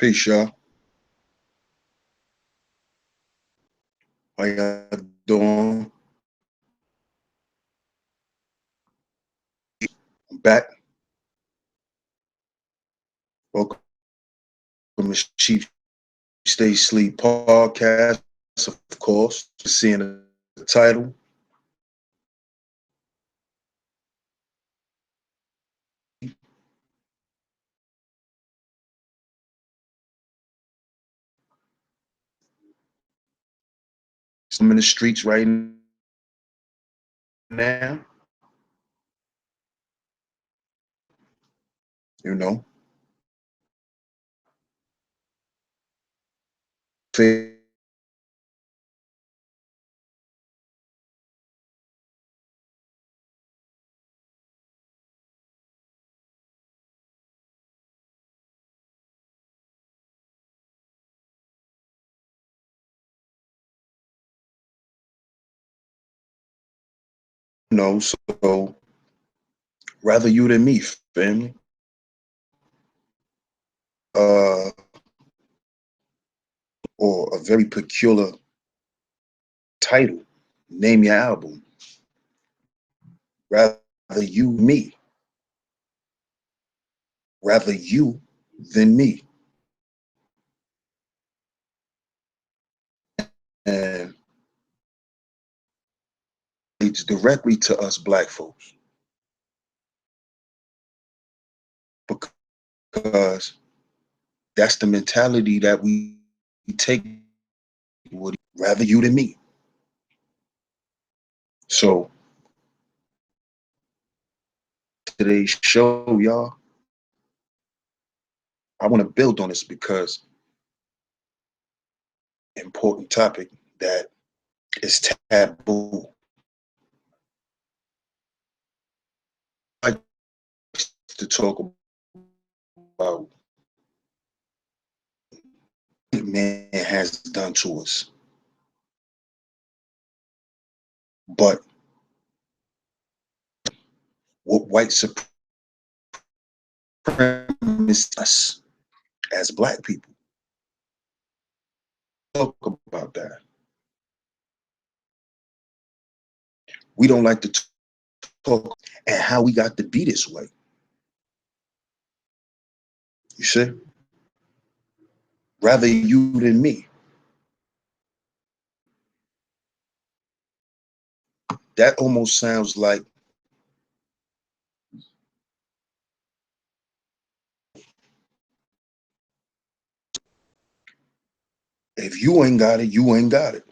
Peace, y'all. How y'all doing? I'm back. Welcome to Sheep Stay Sleep podcast, of course. Seeing the title. I'm in the streets right now. You know. So rather you than me, family. Or a very peculiar title. Name your album. Rather you, me. Rather you than me. And it's directly to us black folks. Because that's the mentality that we take, would rather you than me. So today's show, y'all, I want to build on this because important topic that is taboo. I like to talk about what man has done to us. But what white supremacists us as black people talk about that. We don't like to talk and how we got to be this way. You see? Rather you than me. That almost sounds like if you ain't got it, you ain't got it.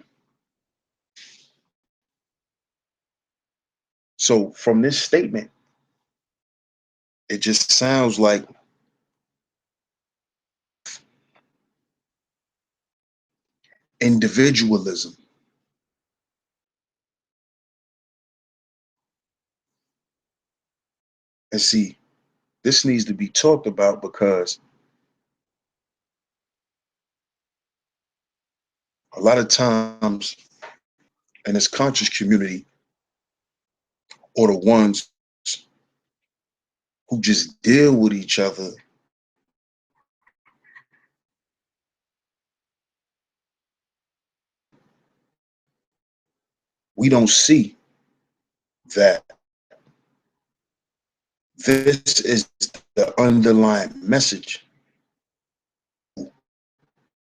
So from this statement, it just sounds like individualism. And see, this needs to be talked about because a lot of times in this conscious community, or the ones who just deal with each other, we don't see that this is the underlying message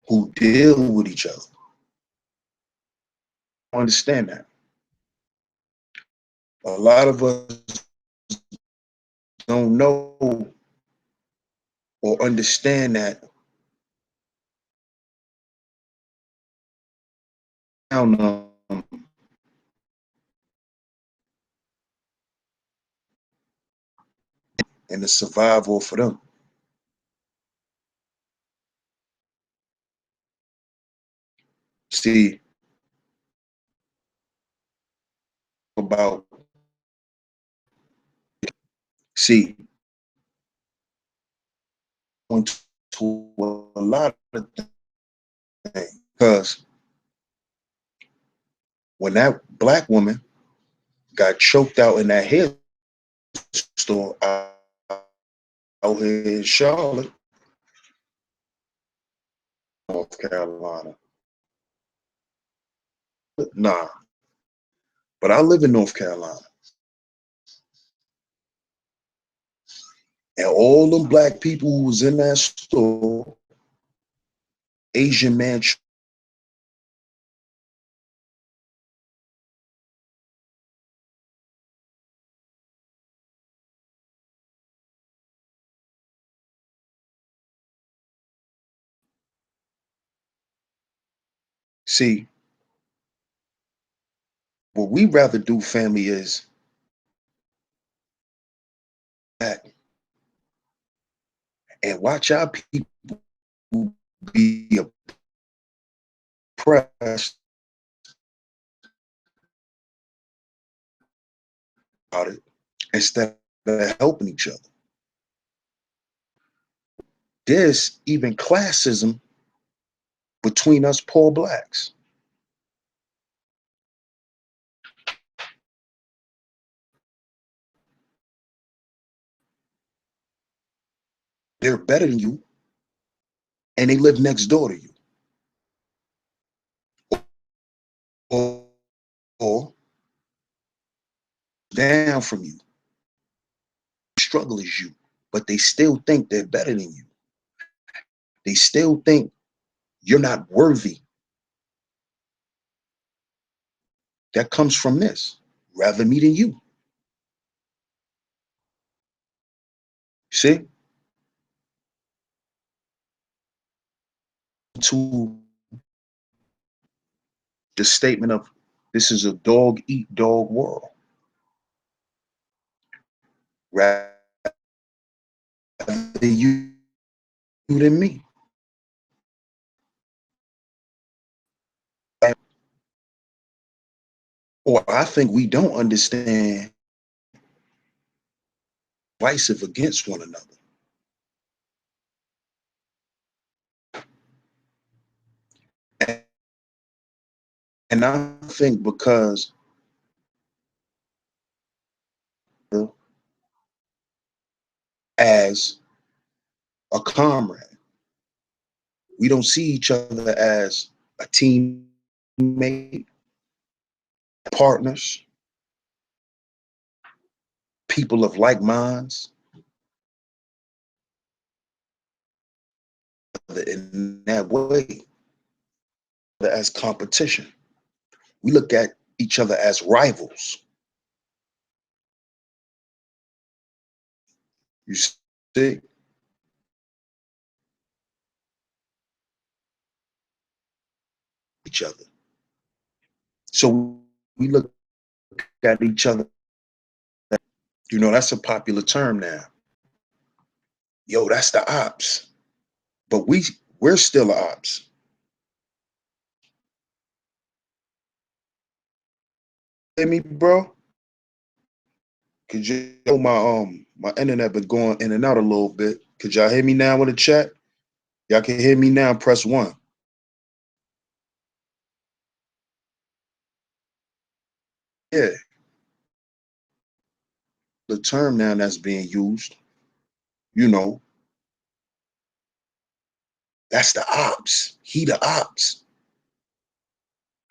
who deal with each other. Understand that. A lot of us don't know or understand that in the survival for them. See, about see went to a lot of things because when that black woman got choked out in that hair store out here in Charlotte, North Carolina. Nah, but I live in North Carolina. And all them black people who was in that store, Asian man. See, what we rather do, family, is that and watch our people be oppressed about it instead of helping each other. There's even classism between us poor blacks. They're better than you, and they live next door to you. Or down from you, struggle as you, but they still think they're better than you. They still think you're not worthy. That comes from this. Rather me than you. See? To the statement of this is a dog eat dog world. Rather you than me. Or I think we don't understand divisive against one another. And I think because as a comrade, we don't see each other as a teammate, partners, people of like minds. In that way, as competition, we look at each other as rivals. You see? Each other. So we look at each other. You know, that's a popular term now. Yo, that's the ops. But we're still the ops. Hear me, bro? Cause you know my internet been going in and out a little bit. Could y'all hear me now with the chat? Y'all can hear me now, press 1. Yeah. The term now that's being used, you know, that's the ops. He the ops.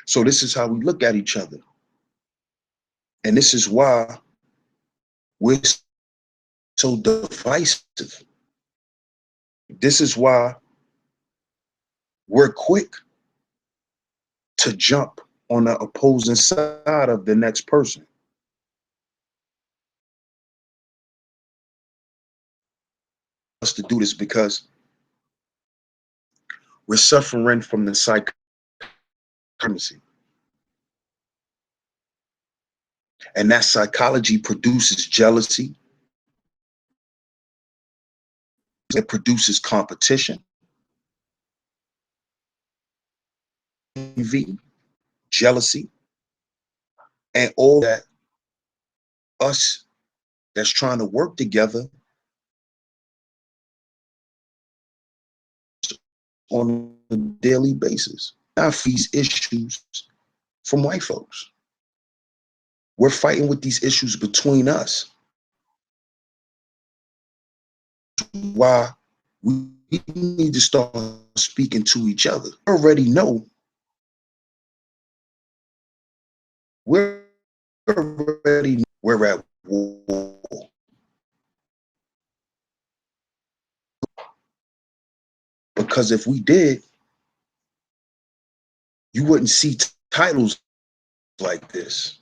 So this is how we look at each other. And this is why we're so divisive. This is why we're quick to jump on the opposing side of the next person. Us to do this because we're suffering from the psychology. And that psychology produces jealousy. It produces competition, envy, jealousy, and all that us that's trying to work together on a daily basis. Now these issues from white folks. We're fighting with these issues between us. Why we need to start speaking to each other. We already know. We're at war. Because if we did, you wouldn't see titles like this.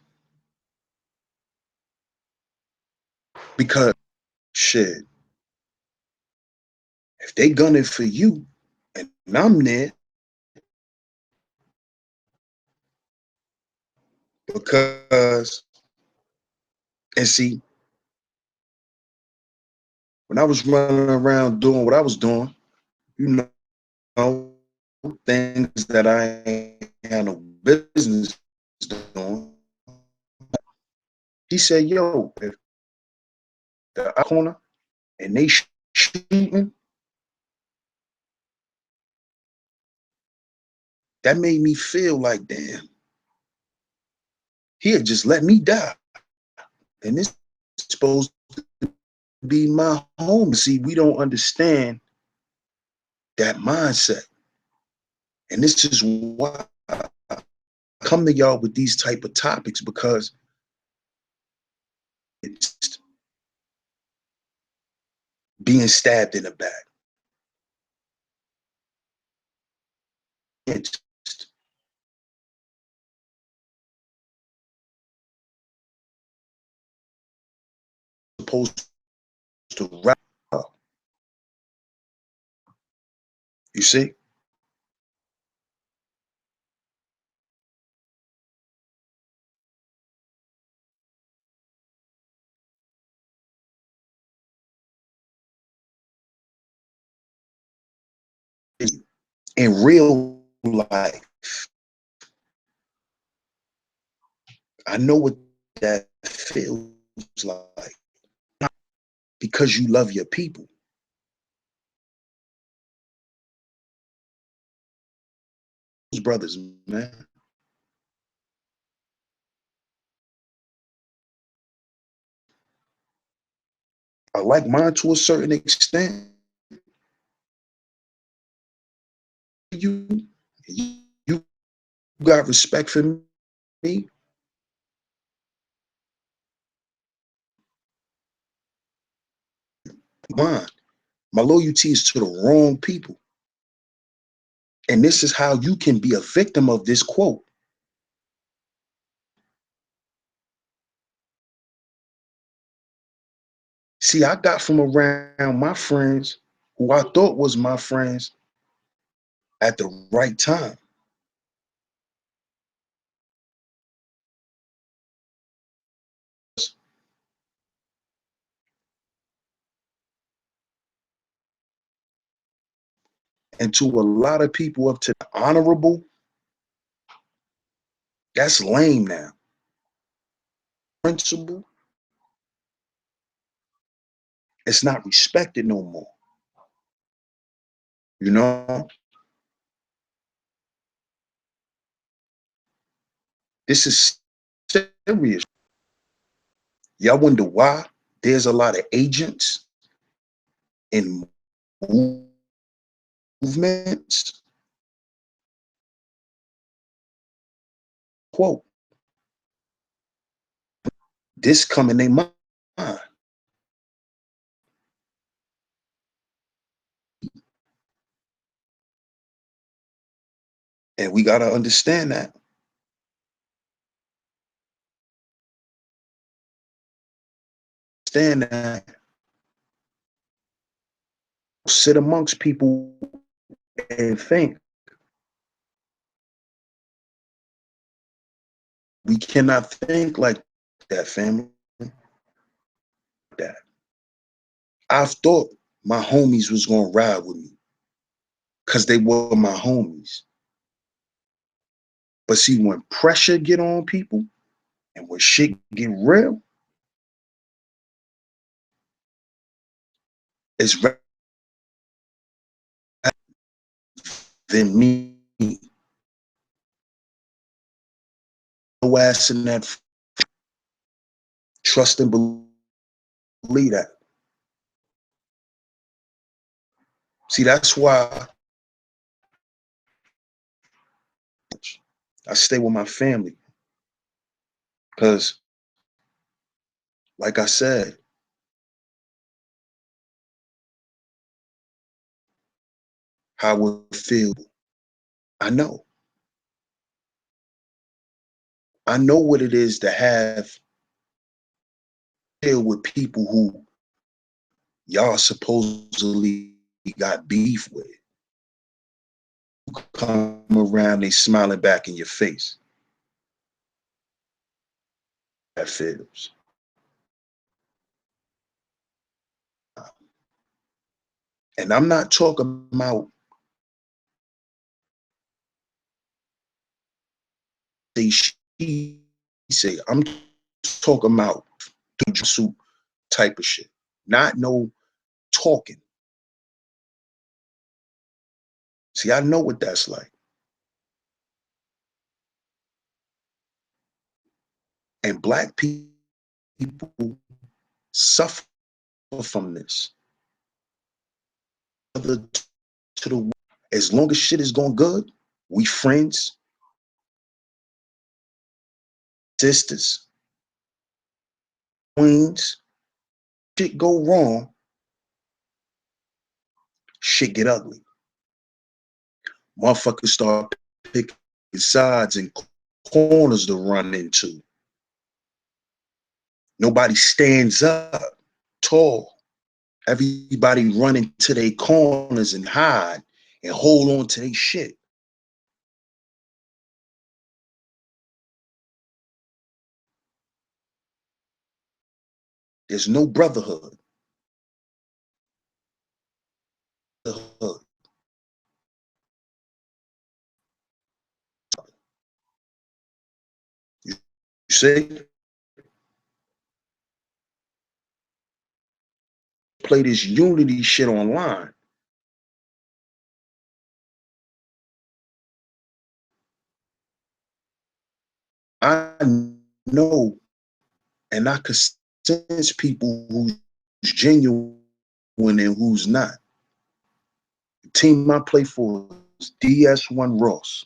Because shit, if they gunning for you and I'm there, because, and see, when I was running around doing what I was doing, you know, things that I ain't had no business doing. He said, yo, if the corner and they shooting, that made me feel like, damn, he had just let me die. And this is supposed to be my home. See, we don't understand that mindset. And this is why I come to y'all with these type of topics, because it's being stabbed in the back. It's supposed to wrap up. You see? In real life, I know what that feels like, because you love your people. Those brothers, man. I like mine to a certain extent. You, you got respect for me. Mine. My loyalty is to the wrong people. And this is how you can be a victim of this quote. See, I got from around my friends who I thought was my friends at the right time. And to a lot of people up to the honorable, that's lame now. Principle, it's not respected no more. You know, this is serious. Y'all wonder why there's a lot of agents in movements. Quote, this come in their mind. And we got to understand that. Understand that. Sit amongst people and think. We cannot think like that, family. That I've thought my homies was gonna ride with me because they were my homies. But see, when pressure get on people and when shit get real, it's than me. No ass in that. Trust and believe that. See, that's why I stay with my family because, like I said, how it feel. I know. I know what it is to have deal with people who y'all supposedly got beef with. Come around, they smiling back in your face. That feels. And I'm not talking about they she say. I'm talking about suit type of shit. Not no talking. See, I know what that's like. And black people suffer from this. To the as long as shit is going good, we friends, sisters, queens. Shit go wrong, shit get ugly. Motherfuckers start picking sides and corners to run into. Nobody stands up tall. Everybody running to their corners and hide and hold on to their shit. There's no brotherhood. You see? Play this unity shit online. I know, and I could sense people who's genuine and who's not. The team I play for is DS1 Ross.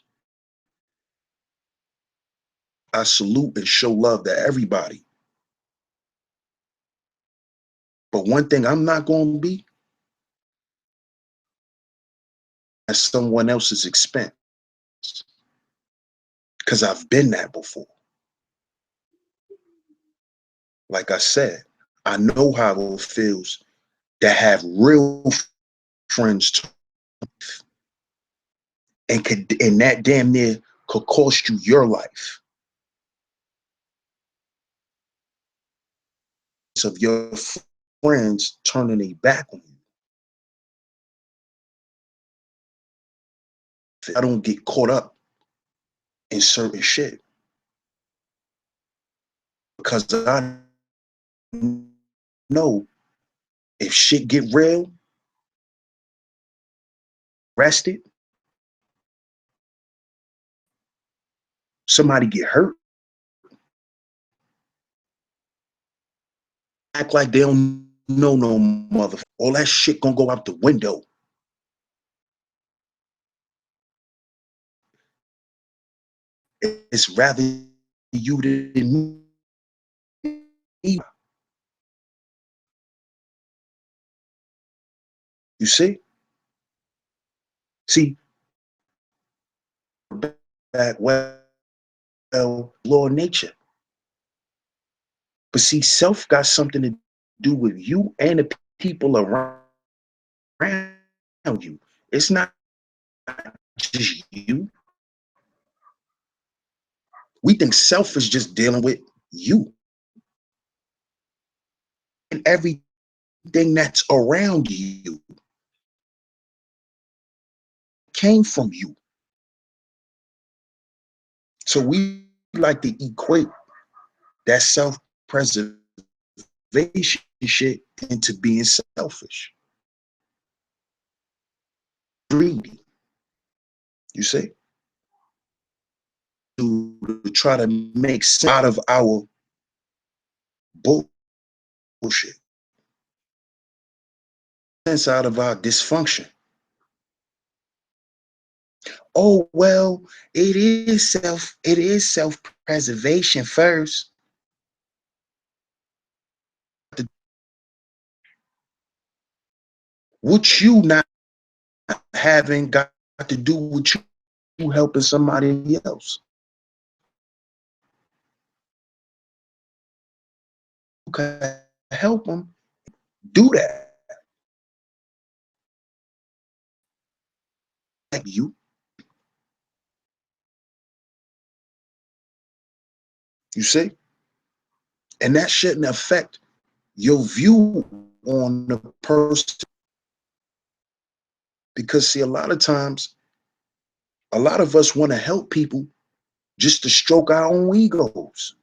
I salute and show love to everybody. But one thing I'm not going to be at someone else's expense. Because I've been that before. Like I said, I know how it feels to have real friends and that damn near could cost you your life. Of your friends turning their back on you. I don't get caught up in certain shit because I know if shit get real, arrested, somebody get hurt, act like they don't know no mother. All that shit gonna go out the window. It's rather you than me. You see? See, back well, law of nature. But see, self got something to do with you and the people around you. It's not just you. We think self is just dealing with you and everything that's around you came from you. So we like to equate that self-preservation shit into being selfish, greedy. You see? To try to make sense out of our bullshit, sense out of our dysfunction. oh, well, it is self-preservation first. What you not having got to do with you helping somebody else. You can help them do that. Like you see? And that shouldn't affect your view on the person. Because see, a lot of times, a lot of us want to help people just to stroke our own egos.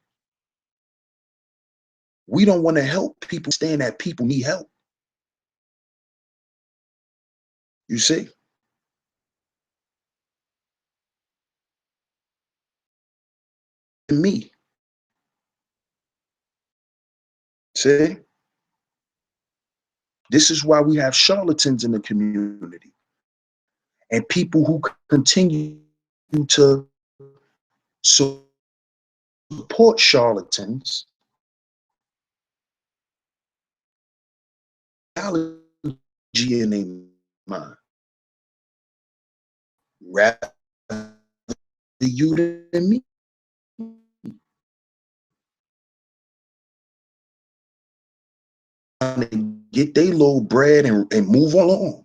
We don't want to help people understand that people need help. You see? Me. See? This is why we have charlatans in the community and people who continue to support charlatans. In their mind. Rather you than me. Get their little bread and move along.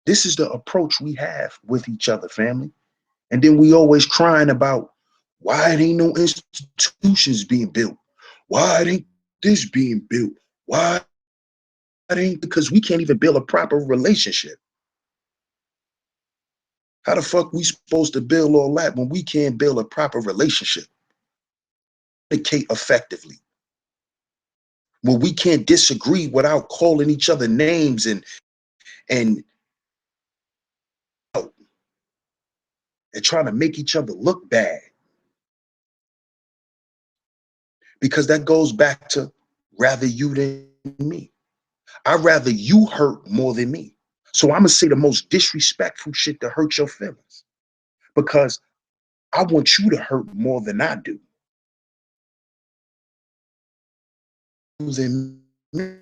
This is the approach we have with each other, family. And then we always crying about why it ain't no institutions being built. Why it ain't this being built? Why it ain't, because we can't even build a proper relationship. How the fuck we supposed to build all that when we can't build a proper relationship? Communicate effectively. When we can't disagree without calling each other names and trying to make each other look bad. Because that goes back to rather you than me. I'd rather you hurt more than me. So I'm gonna say the most disrespectful shit to hurt your feelings. Because I want you to hurt more than I do. Than me.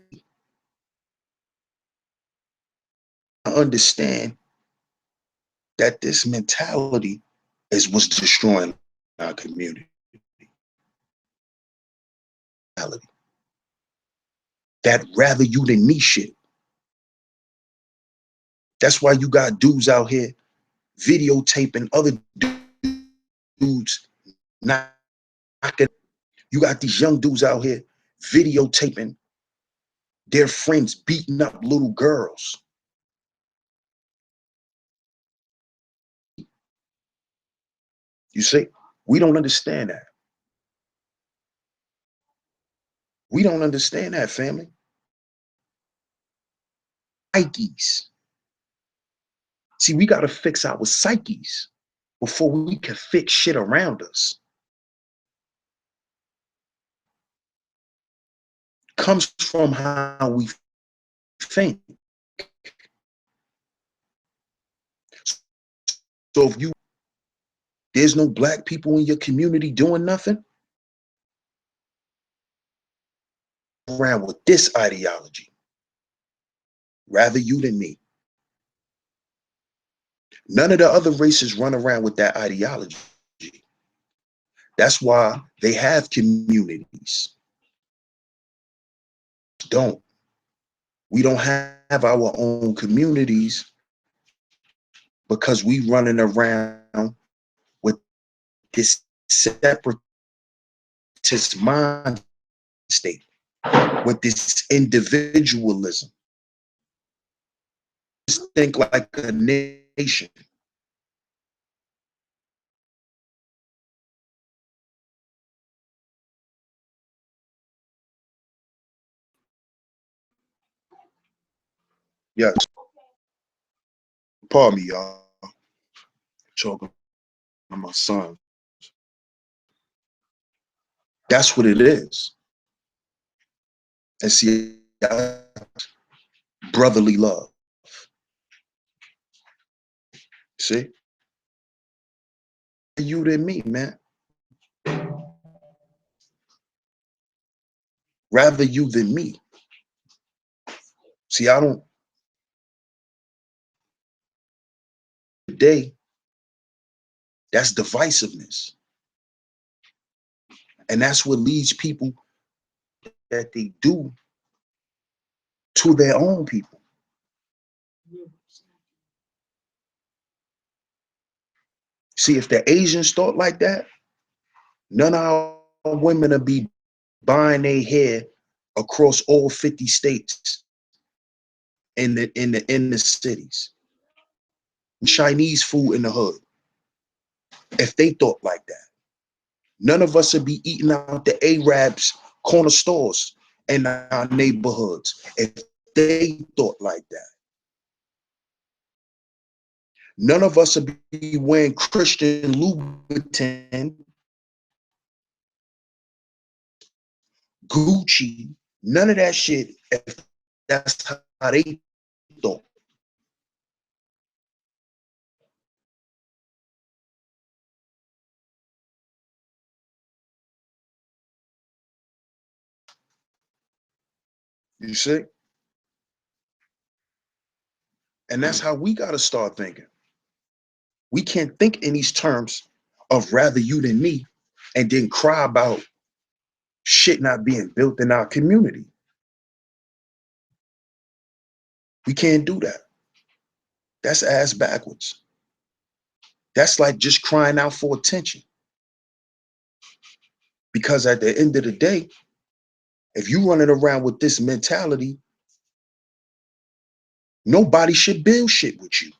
I understand that this mentality is what's destroying our community. That rather you than me shit. That's why you got dudes out here videotaping other dudes knocking. You got these young dudes out here videotaping their friends beating up little girls. You see, we don't understand that. We don't understand that, family. Psyches. See, we got to fix our psyches before we can fix shit around us. Comes from how we think. So if there's no black people in your community doing nothing, around with this ideology. Rather you than me. None of the other races run around with that ideology. That's why they have communities. Don't. We don't have our own communities because we running around with this separatist mind state, with this individualism. Just think like a nation. Yes. Pardon me, y'all. Choking on my son. That's what it is. And see, brotherly love. See? You than me, man. Rather you than me. See, I don't today, that's divisiveness. And that's what leads people that they do to their own people. See, if the Asians thought like that, none of our women would be buying their hair across all 50 states in the cities. Chinese food in the hood. If they thought like that, none of us would be eating out the Arabs corner stores in our neighborhoods. If they thought like that, none of us would be wearing Christian Louboutin, Gucci, none of that shit. If that's how they thought. You see? And that's how we got to start thinking. We can't think in these terms of rather you than me and then cry about shit not being built in our community. We can't do that. That's ass backwards. That's like just crying out for attention. Because at the end of the day, if you running around with this mentality, nobody should build shit with you.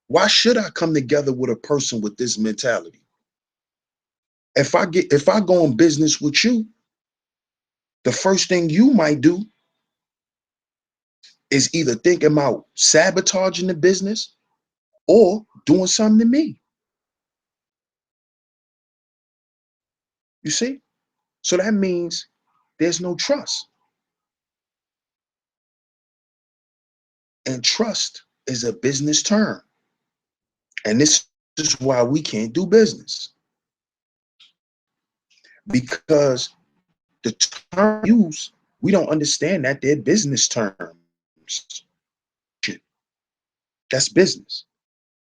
Why should I come together with a person with this mentality? If I go in business with you, the first thing you might do is either think about sabotaging the business or doing something to me. You see? So that means there's no trust. And trust is a business term. And this is why we can't do business. Because the term used, we don't understand that they're business terms. That's business.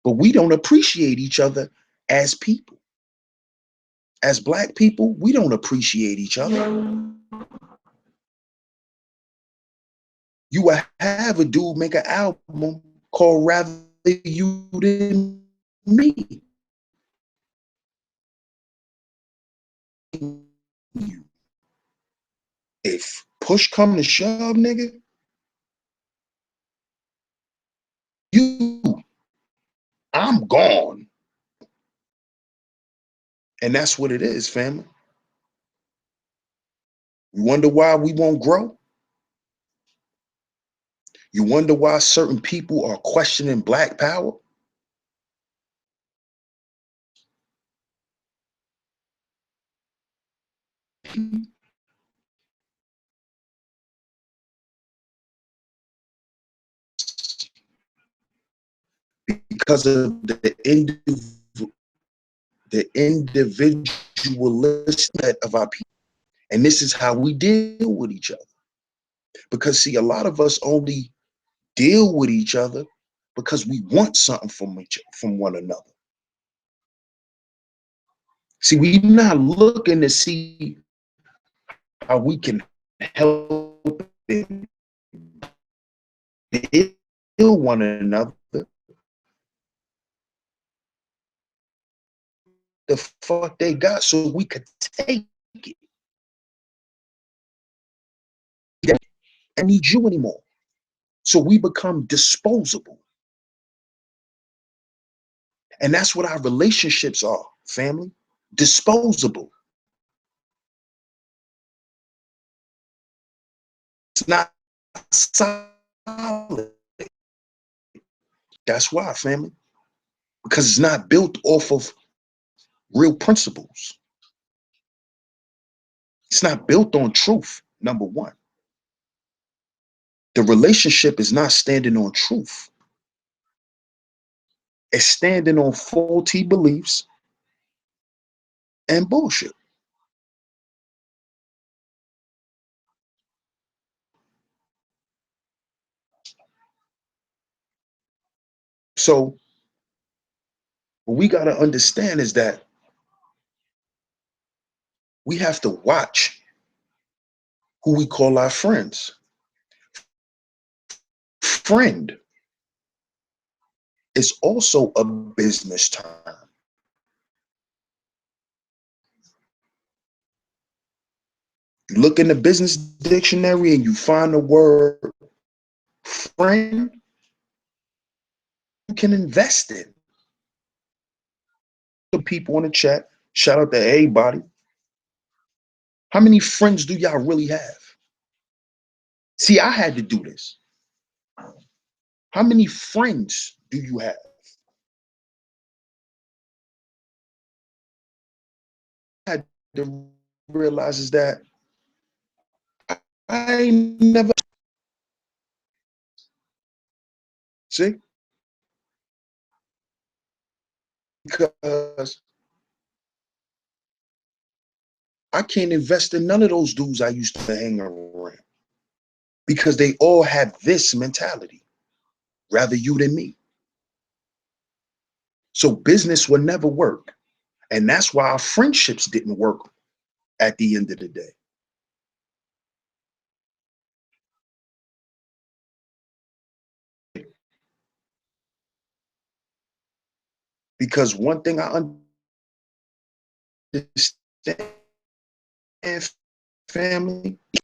But we don't appreciate each other as people. As Black people, we don't appreciate each other. You will have a dude make an album called Rather You Than Me. If push come to shove, nigga, I'm gone. And that's what it is, family. You wonder why we won't grow? You wonder why certain people are questioning Black power? Because of the individualism of our people. And this is how we deal with each other. Because see, a lot of us only deal with each other because we want something from one another. See, we're not looking to see how we can help and heal one another. The fuck they got so we could take it. I need you anymore. So we become disposable. And that's what our relationships are, family. Disposable. It's not solid. That's why, family. Because it's not built off of real principles. It's not built on truth, number one. The relationship is not standing on truth. It's standing on faulty beliefs and bullshit. So what we got to understand is that we have to watch who we call our friends. Friend is also a business term. You look in the business dictionary and you find the word friend, you can invest in. The people in the chat, shout out to everybody. How many friends do y'all really have? See, I had to do this. How many friends do you have? I had to realize is that I never see, because I can't invest in none of those dudes I used to hang around because they all have this mentality, rather you than me. So business will never work. And that's why our friendships didn't work at the end of the day. Because one thing I understand, family, you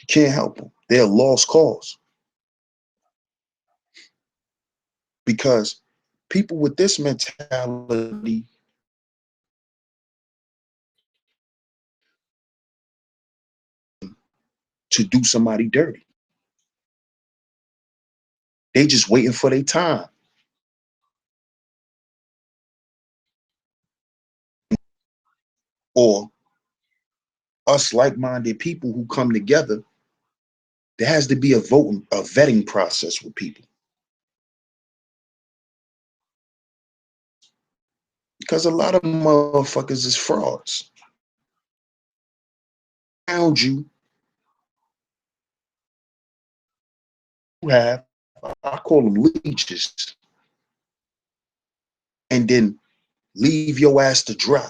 can't help them. They're a lost cause. Because people with this mentality to do somebody dirty. They just waiting for their time. Or us like-minded people who come together, there has to be a vetting process with people. Because a lot of motherfuckers is frauds. Around you, have, I call them leeches, and then leave your ass to dry.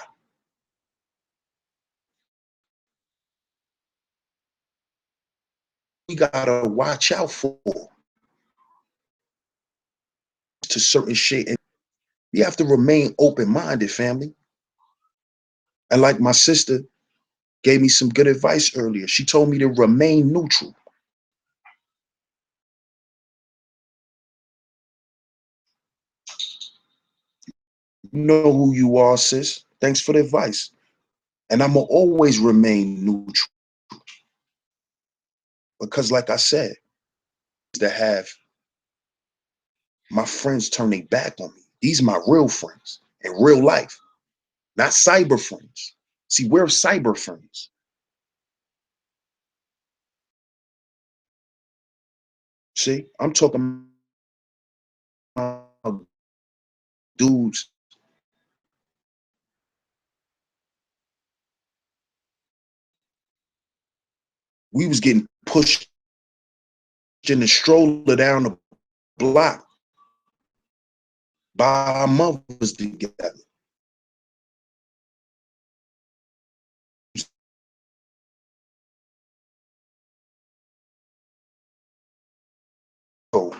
We gotta watch out for to certain shit, and you have to remain open-minded, family. And like my sister gave me some good advice earlier. She told me to remain neutral. You know who you are, sis. Thanks for the advice. And I'm gonna always remain neutral. Because like I said, that have my friends turn their back on me. These are my real friends in real life, not cyber friends. See, we're cyber friends. See, I'm talking about dudes. We was getting pushed in the stroller down the block by our mothers together. So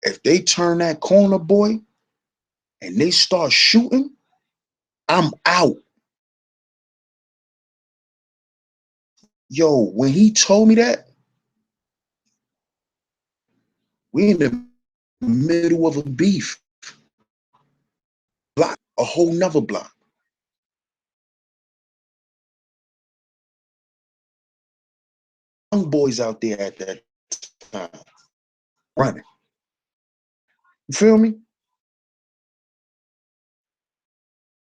if they turn that corner, boy, and they start shooting, I'm out. Yo, when he told me that, we in the middle of a beef block, a whole nother block. Young boys out there at that time running. You feel me?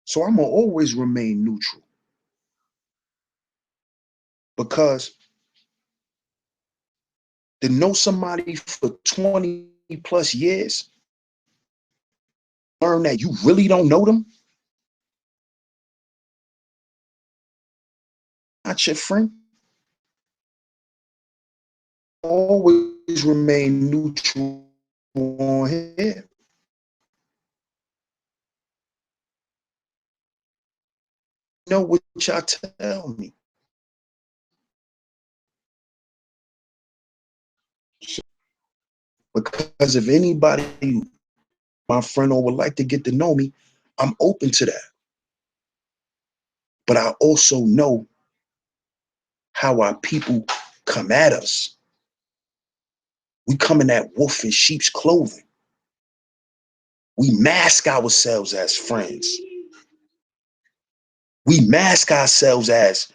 So I'm gonna always remain neutral, because to know somebody for 20 plus years, learn that you really don't know them, not your friend, always remain neutral on here. Know what y'all tell me. Because if anybody, my friend, or would like to get to know me, I'm open to that. But I also know how our people come at us. We come in that wolf in sheep's clothing. We mask ourselves as friends. We mask ourselves as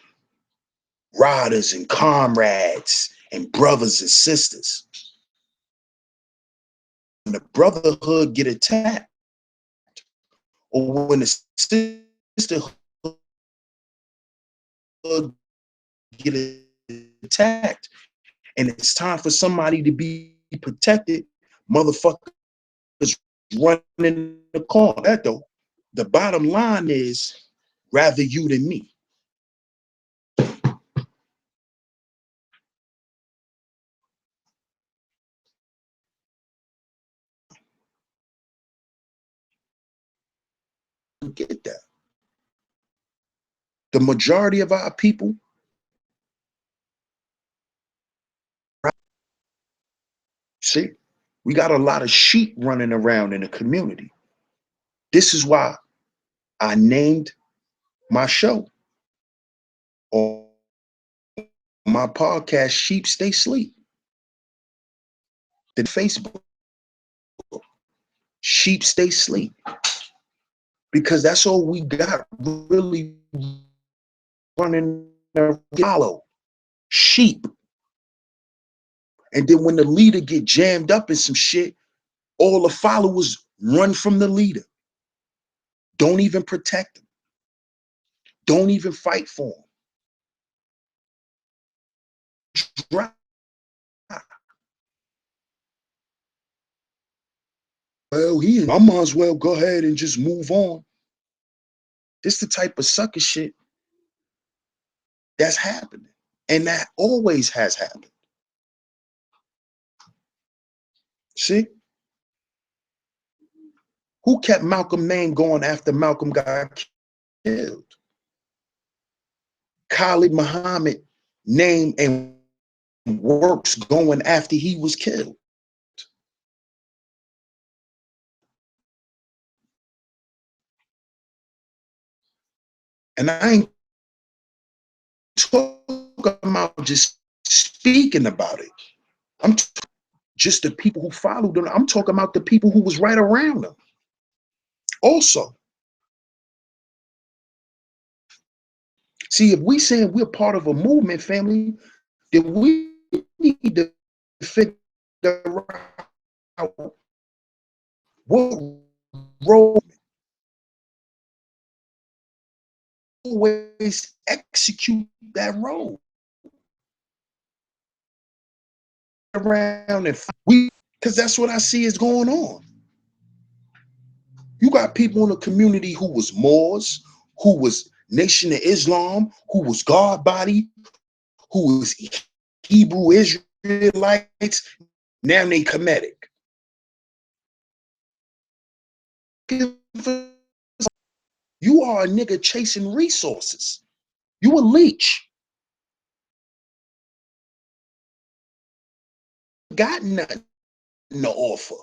riders and comrades and brothers and sisters. When the brotherhood get attacked, or when the sisterhood get attacked, and it's time for somebody to be protected, motherfuckers running the corner. That though, the bottom line is rather you than me. Get that. The majority of our people, see, we got a lot of sheep running around in the community. This is why I named my show on my podcast, Sheep Stay Sleep. Then Facebook, Sheep Stay Sleep. Because that's all we got really running around. Follow sheep. And then when the leader get jammed up in some shit, all the followers run from the leader. Don't even protect him. Don't even fight for him. Drop. Well, I might as well go ahead and just move on. This the type of sucker shit that's happening. And that always has happened. See? Who kept Malcolm's name going after Malcolm got killed? Khalid Muhammad name and works going after he was killed. And I ain't talking about just speaking about it. I'm just the people who followed them. I'm talking about the people who was right around them. Also, see, if we saying we're part of a movement, family, then we need to figure out what role always execute that role around, and we, because that's what I see is going on. You got people in the community who was Moors, who was Nation of Islam, who was God Body, who was Hebrew Israelites. Now they Kemetic. You are a nigga chasing resources. You a leech. Got nothing to offer.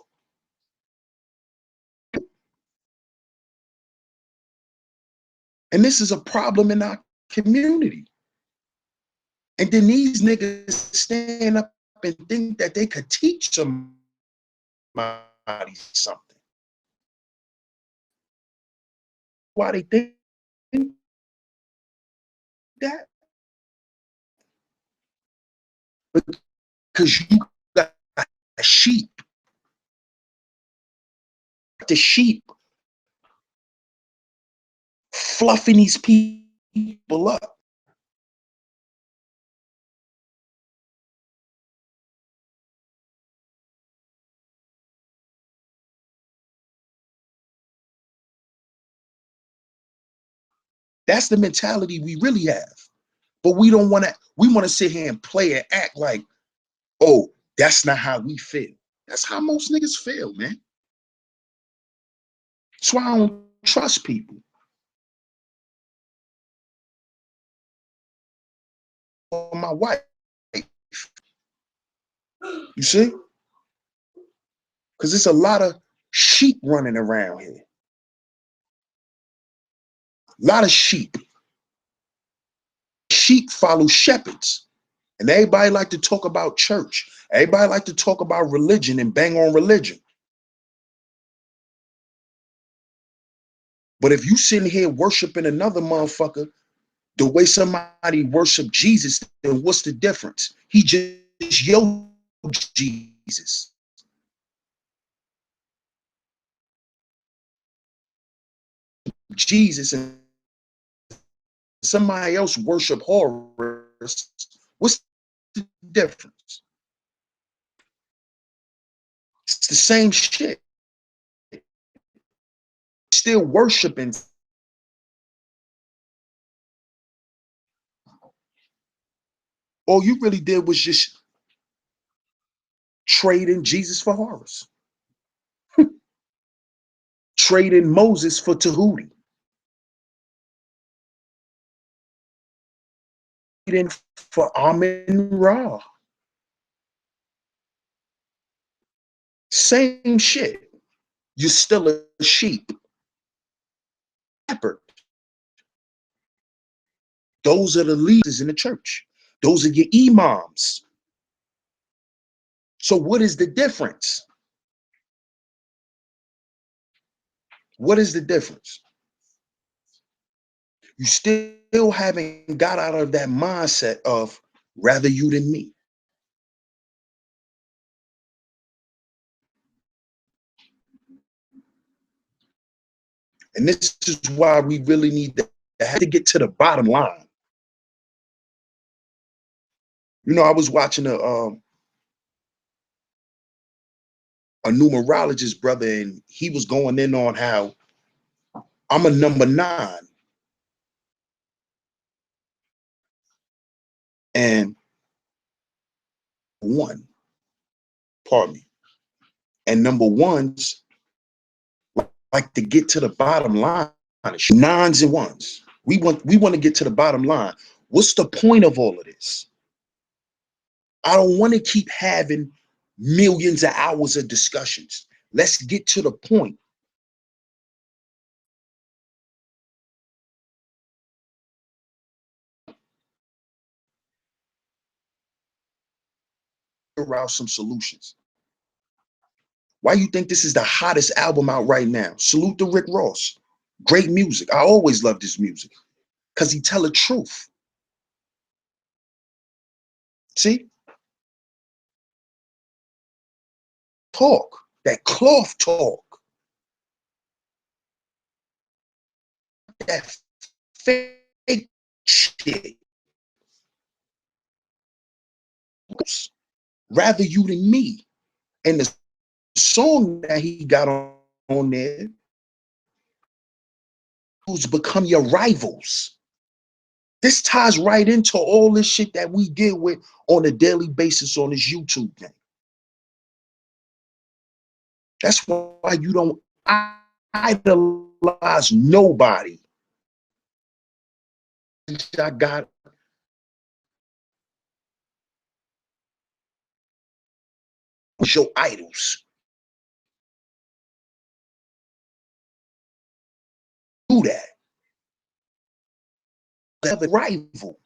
And this is a problem in our community. And then these niggas stand up and think that they could teach somebody something. Why they think that? Because you got a sheep. The sheep fluffing these people up. That's the mentality we really have. But we don't want to, we want to sit here and play and act like, oh, that's not how we feel. That's how most niggas feel, man. That's why I don't trust people. My wife, you see? Because there's a lot of sheep running around here. A lot of sheep. Sheep follow shepherds. And everybody like to talk about church. Everybody like to talk about religion and bang on religion. But if you sitting here worshiping another motherfucker the way somebody worship Jesus, then what's the difference? He just yo Jesus. Jesus and somebody else worship Horus. What's the difference? It's the same shit. Still worshiping. All you really did was just trading Jesus for Horus. Trading Moses for Tahuti. Trading for Amun Ra. Same shit. You're still a sheep. Shepherd. Those are the leaders in the church. Those are your imams. So what is the difference? What is the difference? You still haven't got out of that mindset of rather you than me. And this is why we really need to have to get to the bottom line. You know, I was watching a numerologist brother, and he was going in on how I'm a number 9. And 1, pardon me. And number 1s like to get to the bottom line. 9s and 1s. We want to get to the bottom line. What's the point of all of this? I don't want to keep having millions of hours of discussions. Let's get to the point. Figure out some solutions. Why you think this is the hottest album out right now? Salute to Rick Ross. Great music. I always loved his music because he tell the truth. See? Talk. That cloth talk. That fake shit. Rather you than me. And the song that he got on there who's become your rivals. This ties right into all this shit that we deal with on a daily basis on this YouTube thing. That's why you don't idolize nobody. I got your idols. Do that. Have a rival.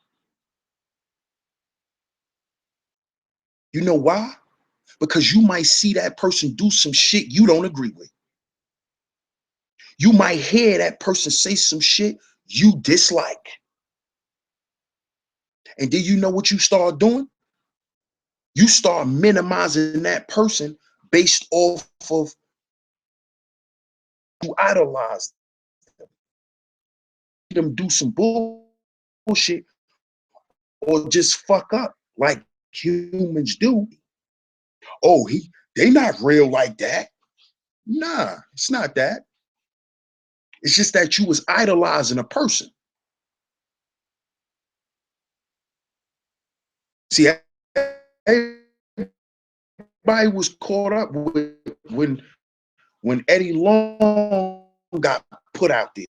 You know why? Because you might see that person do some shit you don't agree with. You might hear that person say some shit you dislike. And then you know what you start doing? You start minimizing that person based off of who idolize them. them do some bullshit or just fuck up like humans do. Oh, they not real like that. Nah, it's not that. It's just that you was idolizing a person. See, everybody was caught up with when Eddie Long got put out there.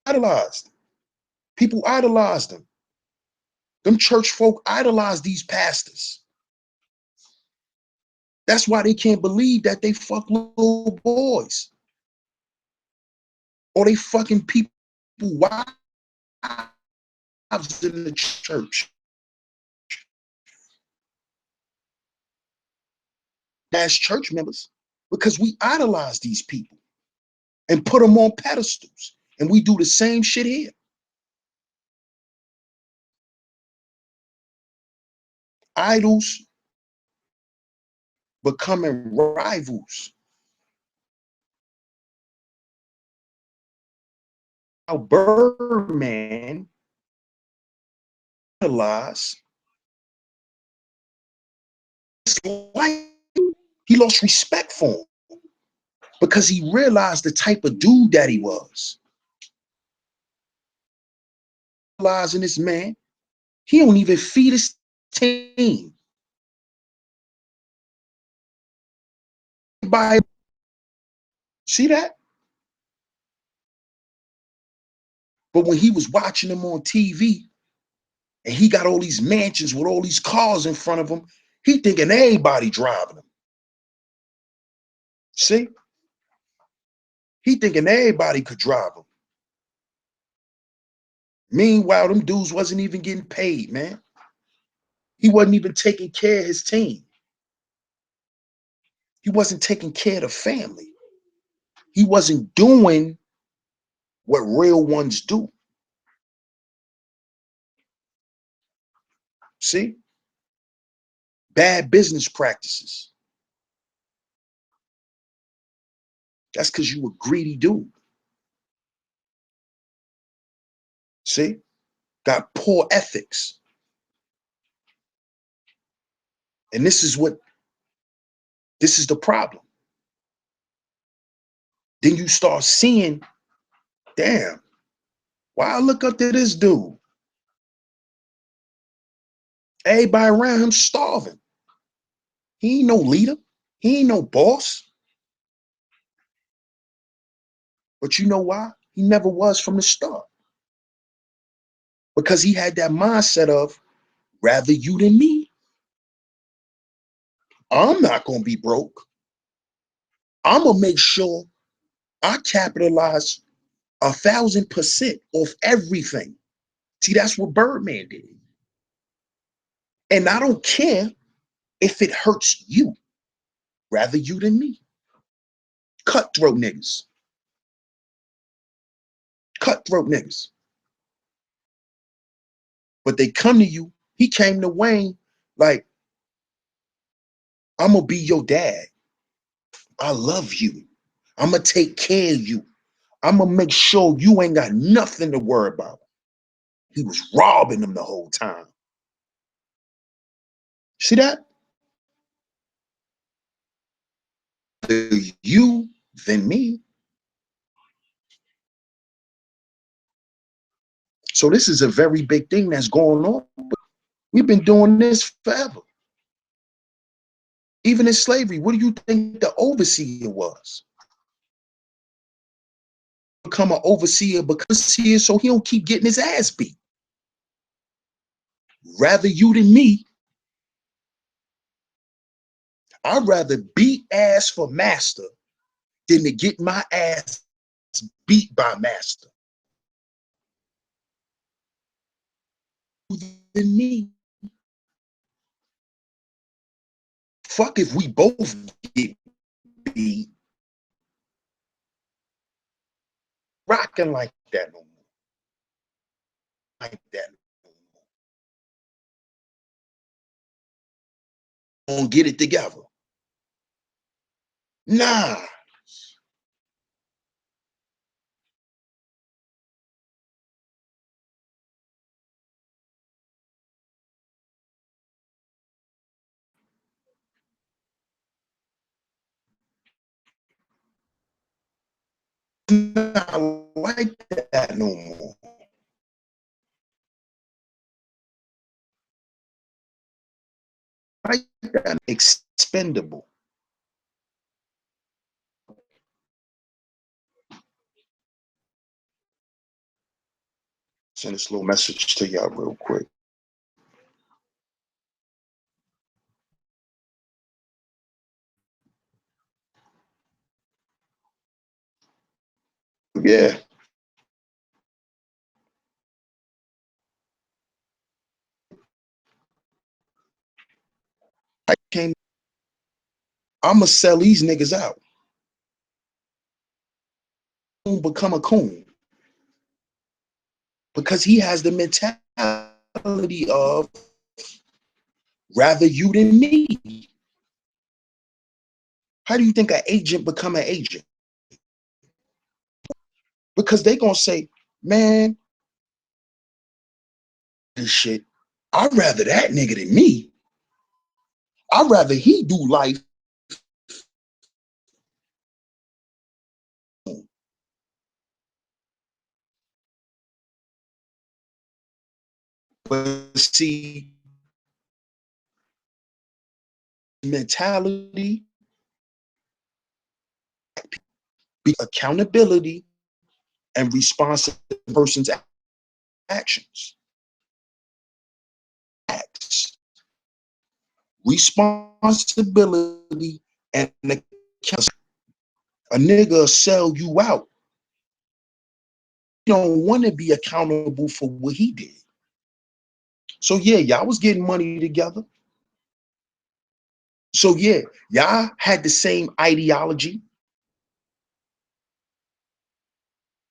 Idolized. People idolized them. Them church folk idolize these pastors. That's why they can't believe that they fuck little boys. Or they fucking people wives in the church. As church members, because we idolize these people and put them on pedestals. And we do the same shit here. Idols becoming rivals. Now Birdman idolized, like he lost respect for him because he realized the type of dude that he was. Realizing this man, he don't even feed his team. See that? But when he was watching him on TV and he got all these mansions with all these cars in front of him, he thinking everybody driving him. See? He thinking everybody could drive him. Meanwhile, them dudes wasn't even getting paid, man. He wasn't even taking care of his team. He wasn't taking care of the family. He wasn't doing what real ones do. See? Bad business practices. That's because you a greedy dude. See? Got poor ethics. And this is the problem. Then you start seeing, damn, why I look up to this dude? Everybody around him starving. He ain't no leader. He ain't no boss. But you know why? He never was from the start. Because he had that mindset of rather you than me. I'm not going to be broke. I'm going to make sure I capitalize 1,000% off everything. See, that's what Birdman did. And I don't care if it hurts you. Rather you than me. Cutthroat niggas. Cutthroat niggas. But they come to you. He came to Wayne like, I'm going to be your dad. I love you. I'm going to take care of you. I'm going to make sure you ain't got nothing to worry about. He was robbing them the whole time. See that? You than me. So this is a very big thing that's going on. We've been doing this forever. Even in slavery, what do you think the overseer was? Become an overseer because he is so he don't keep getting his ass beat. Rather you than me. I'd rather beat ass for master than to get my ass beat by master. Than me. Fuck if we both get beat. Rocking like that no more. Like that no more. Gonna get it together. Nah. Not like that no more. Like that expendable. Send this little message to y'all real quick. Yeah. I can't. I'ma sell these niggas out. Become a coon because he has the mentality of rather you than me. How do you think an agent become an agent? Because they gonna say, man, this shit, I'd rather that nigga than me. I'd rather he do life. But see, mentality, accountability, and responsibility to the person's actions. Acts. Responsibility and accountability. A nigga sell you out. You don't want to be accountable for what he did. So yeah, y'all was getting money together. So yeah, y'all had the same ideology.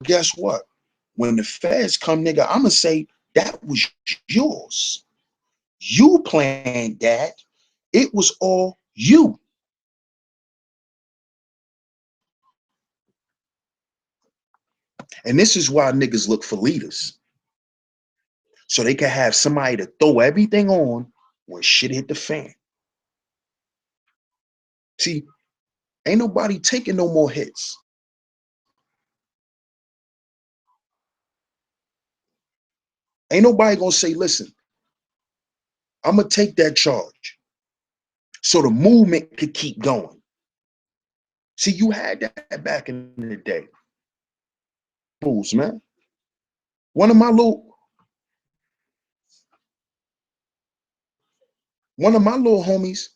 Guess what? When the feds come, nigga, I'ma say that was yours. You planned that. It was all you. And this is why niggas look for leaders. So they can have somebody to throw everything on when shit hit the fan. See, ain't nobody taking no more hits. Ain't nobody gonna say, listen, I'm gonna take that charge so the movement could keep going. See, you had that back in the day. Fools, man. One of my little one of my little homies,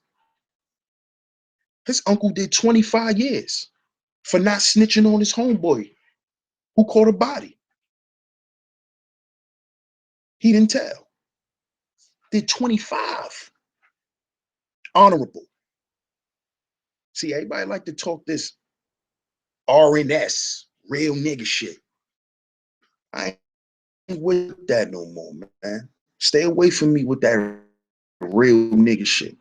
his uncle did 25 years for not snitching on his homeboy who caught a body. He didn't tell. Did 25. Honorable. See, everybody like to talk this RNS, real nigga shit. I ain't with that no more, man. Stay away from me with that real nigga shit.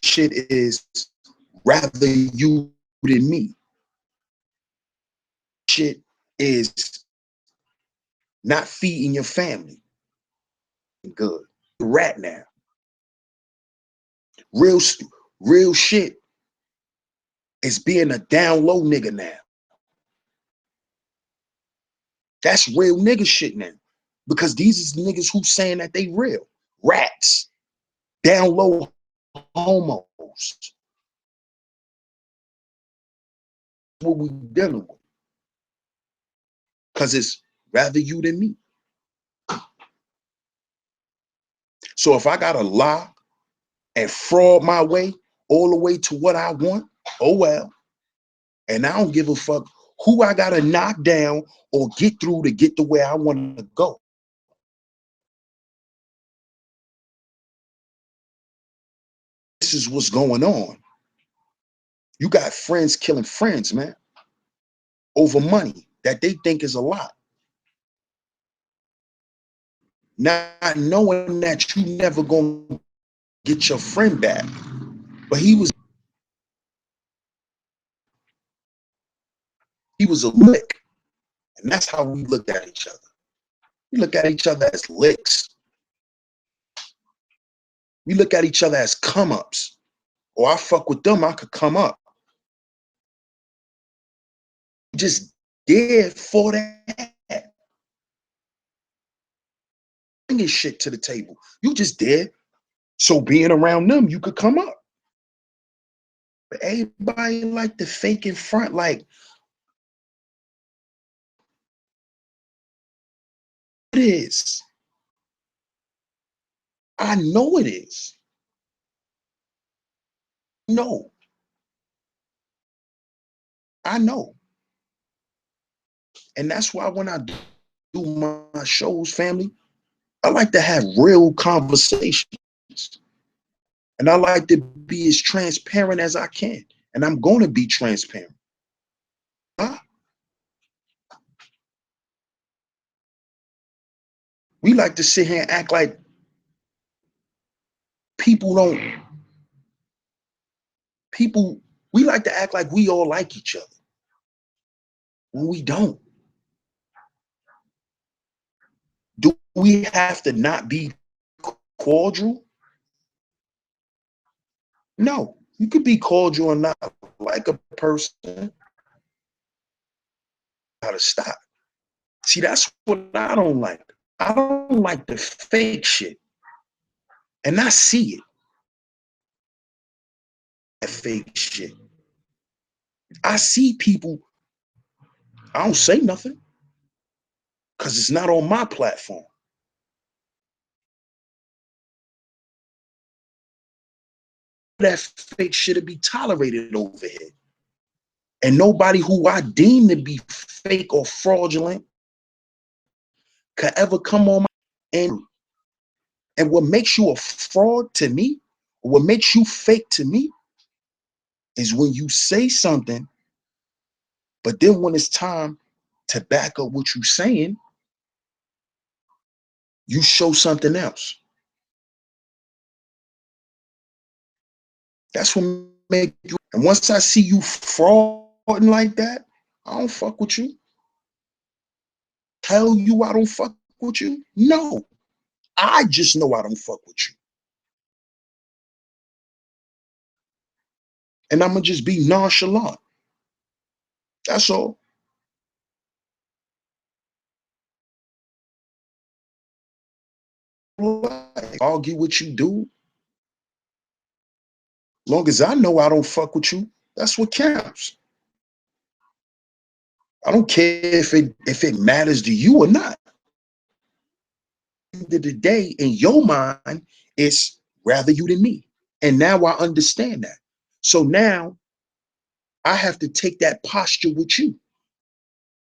Shit is rather you than me. Shit is not feeding your family. Good. Rat now. Real, real shit is being a down low nigga now. That's real nigga shit now. Because these is niggas who saying that they real. Rats. Down low homos. What we dealing with. Because it's rather you than me. So if I gotta lie and fraud my way all the way to what I want, oh well. And I don't give a fuck who I gotta knock down or get through to get to where I want to go. This is what's going on. You got friends killing friends, man, over money that they think is a lot. Not knowing that you never gonna get your friend back. But he was He was a lick. And that's how we looked at each other. We look at each other as licks. We look at each other as come-ups. Or I fuck with them, I could come up. Just there for that. Bringing shit to the table. You just there. So being around them, you could come up. But everybody like the fake in front, like it is. I know it is. No, I know. And that's why when I do my shows, family, I like to have real conversations. And I like to be as transparent as I can. And I'm going to be transparent. Huh? We like to sit here and act like people don't, people, we like to act like we all like each other when we don't. Do we have to not be cordial? No, you could be cordial and not like a person. Gotta stop. See, that's what I don't like. I don't like the fake shit. And I see it. That fake shit. I see people, I don't say nothing because it's not on my platform. That fake shit to be tolerated over here. And nobody who I deem to be fake or fraudulent could ever come on my and what makes you a fraud to me, or what makes you fake to me, is when you say something, but then when it's time to back up what you're saying, you show something else. That's what make you. And once I see you frauding like that, I don't fuck with you. Tell you I don't fuck with you? No. I just know I don't fuck with you. And I'm gonna just be nonchalant. That's all. Like, argue what you do. Long as I know I don't fuck with you, that's what counts. I don't care if it matters to you or not. At the end of the day, in your mind, it's rather you than me. And now I understand that. So now I have to take that posture with you.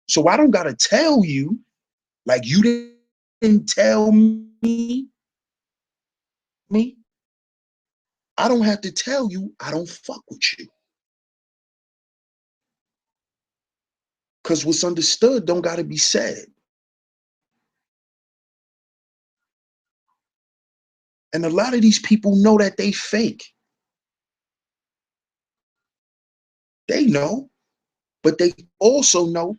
So I don't gotta tell you, like you didn't tell me. I don't have to tell you I don't fuck with you. Because what's understood don't gotta be said. And a lot of these people know that they fake. They know, but they also know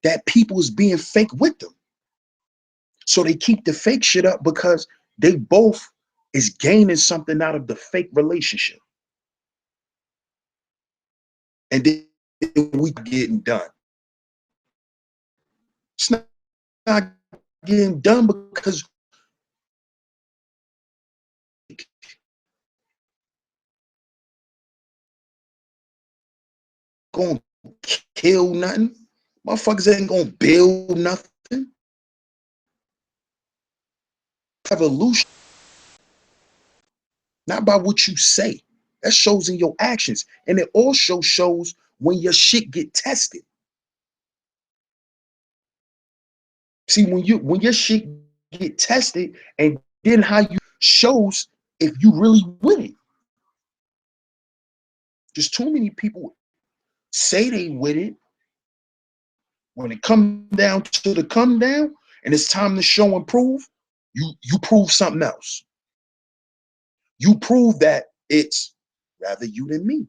that people is being fake with them. So they keep the fake shit up because they both is gaining something out of the fake relationship. And then we getting done. It's not getting done because gonna kill nothing. Motherfuckers ain't gonna build nothing. Evolution, not by what you say. That shows in your actions. And it also shows when your shit get tested. See, when your shit get tested, and then how you shows if you really with it. Just too many people say they with it. When it come down to the come down, and it's time to show and prove, you prove something else. You prove that it's rather you than me.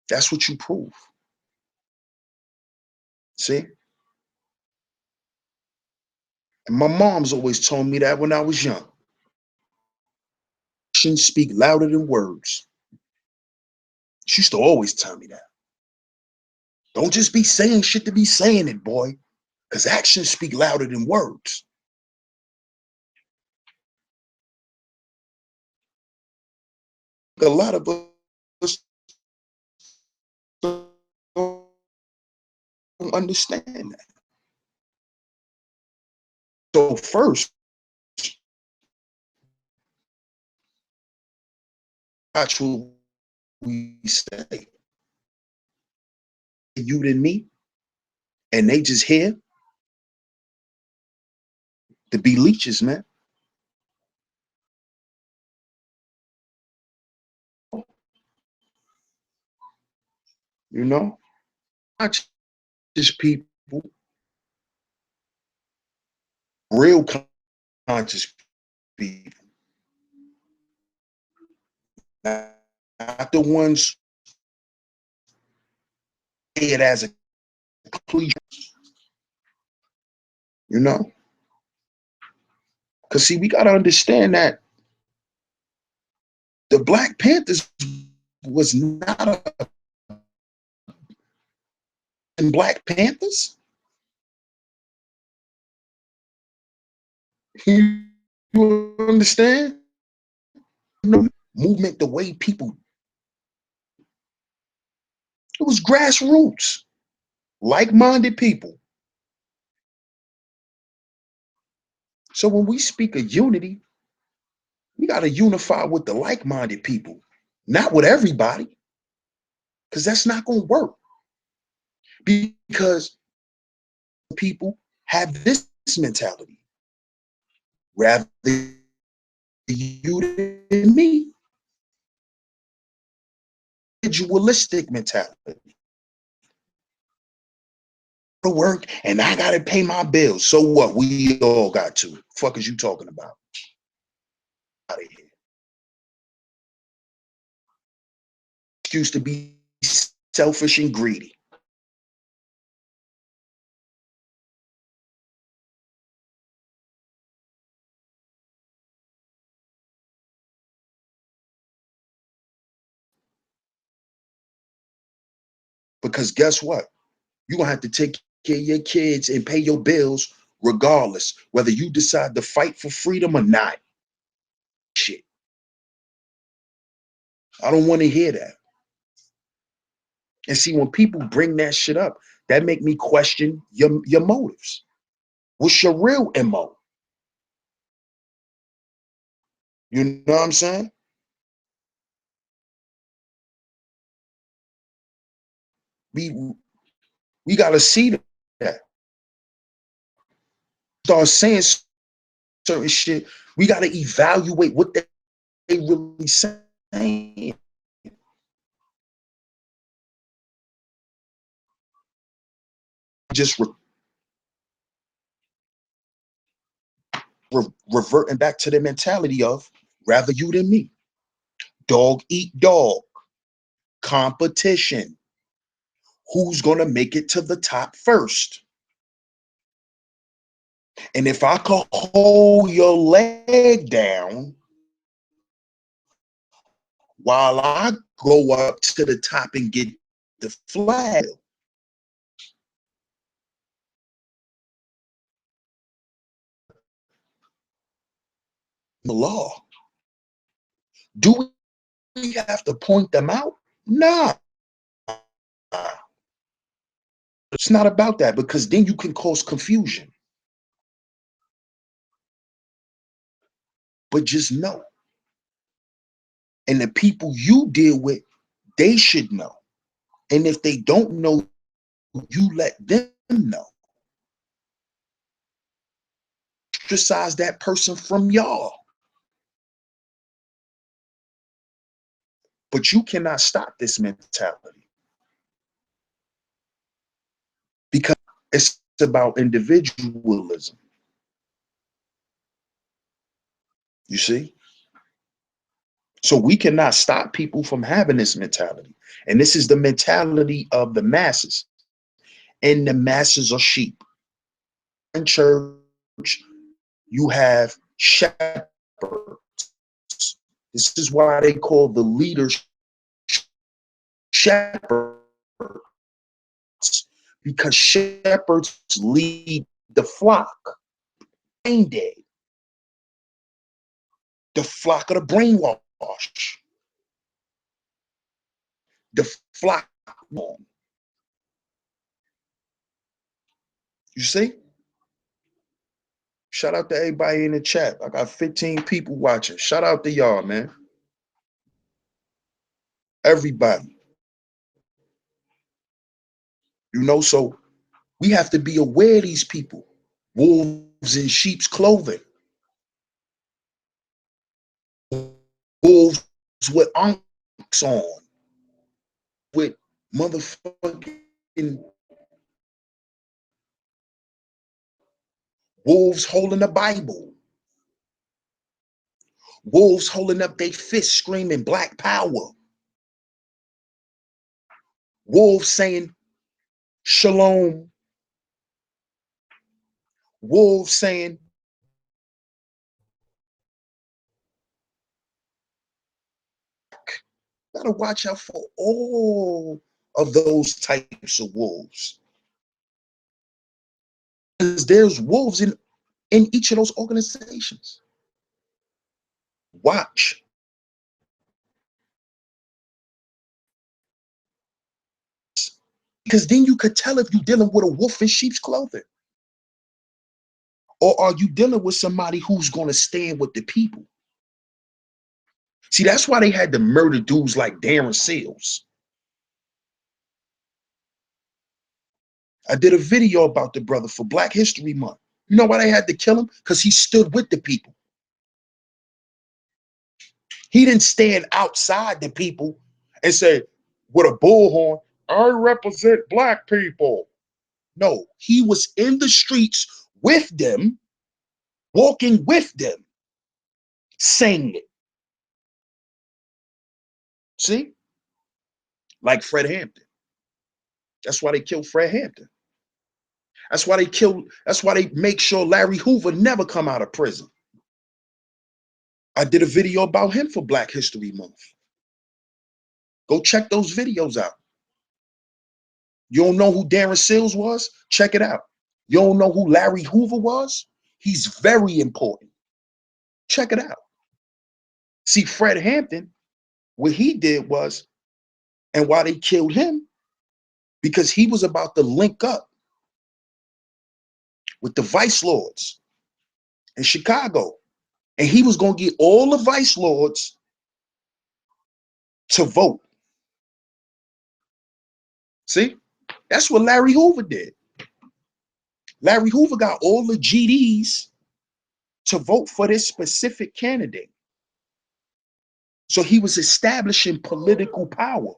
That's what you prove. See? And my mom's always told me that when I was young. Actions speak louder than words. She used to always tell me that. Don't just be saying shit to be saying it, boy, because actions speak louder than words. A lot of us don't understand that. So first, watch what we say. You than me, and they just here to be leeches, man. You know, watch this people, real conscious people, not the ones say it as a cliche. You know, because see, we gotta understand that the Black Panthers was not a Black Panthers. You understand? The movement, the way people, it was grassroots, like-minded people. So when we speak of unity, we got to unify with the like-minded people, not with everybody, because that's not going to work. Because people have this mentality, rather you than me, individualistic mentality. To work and I gotta pay my bills. So what? We all got to. Fuck is you talking about? Out of here. Excuse to be selfish and greedy. Because guess what? You're gonna have to take care of your kids and pay your bills regardless, whether you decide to fight for freedom or not. Shit. I don't want to hear that. And see, when people bring that shit up, that make me question your motives. What's your real MO? You know what I'm saying? We we gotta see that. Start saying certain shit. We gotta evaluate what they really saying. Just reverting back to the mentality of rather you than me. Dog eat dog. Competition. Who's gonna make it to the top first? And if I could hold your leg down while I go up to the top and get the flag, the law. Do we have to point them out? Nah. It's not about that because then you can cause confusion. But just know. And the people you deal with, they should know. And if they don't know, you let them know. Ostracize that person from y'all. But you cannot stop this mentality because it's about individualism. You see? So we cannot stop people from having this mentality. And this is the mentality of the masses. And the masses are sheep. In church, you have shepherds. This is why they call the leaders shepherds, because shepherds lead the flock. Brain dead. The flock of the brainwash. The flock. You see? Shout out to everybody in the chat. I got 15 people watching. Shout out to y'all, man. Everybody. You know, so we have to be aware of these people. Wolves in sheep's clothing. Wolves with ankhs on. With motherfucking wolves holding the Bible. Wolves holding up their fists screaming black power. Wolves saying shalom. Wolves saying gotta watch out for all of those types of wolves. Because there's wolves in each of those organizations. Watch. Because then you could tell if you're dealing with a wolf in sheep's clothing. Or are you dealing with somebody who's going to stand with the people? See, that's why they had to murder dudes like Darren Seals. I did a video about the brother for Black History Month. You know why they had to kill him? Because he stood with the people. He didn't stand outside the people and say, with a bullhorn, I represent Black people. No, he was in the streets with them, walking with them, saying it. See? Like Fred Hampton. That's why they killed Fred Hampton. That's why they make sure Larry Hoover never come out of prison. I did a video about him for Black History Month. Go check those videos out. You don't know who Darren Seals was? Check it out. You don't know who Larry Hoover was? He's very important. Check it out. See, Fred Hampton, what he did was, and why they killed him, because he was about to link up with the vice lords in Chicago. And he was going to get all the vice lords to vote. See? That's what Larry Hoover did. Larry Hoover got all the GDs to vote for this specific candidate. So he was establishing political power.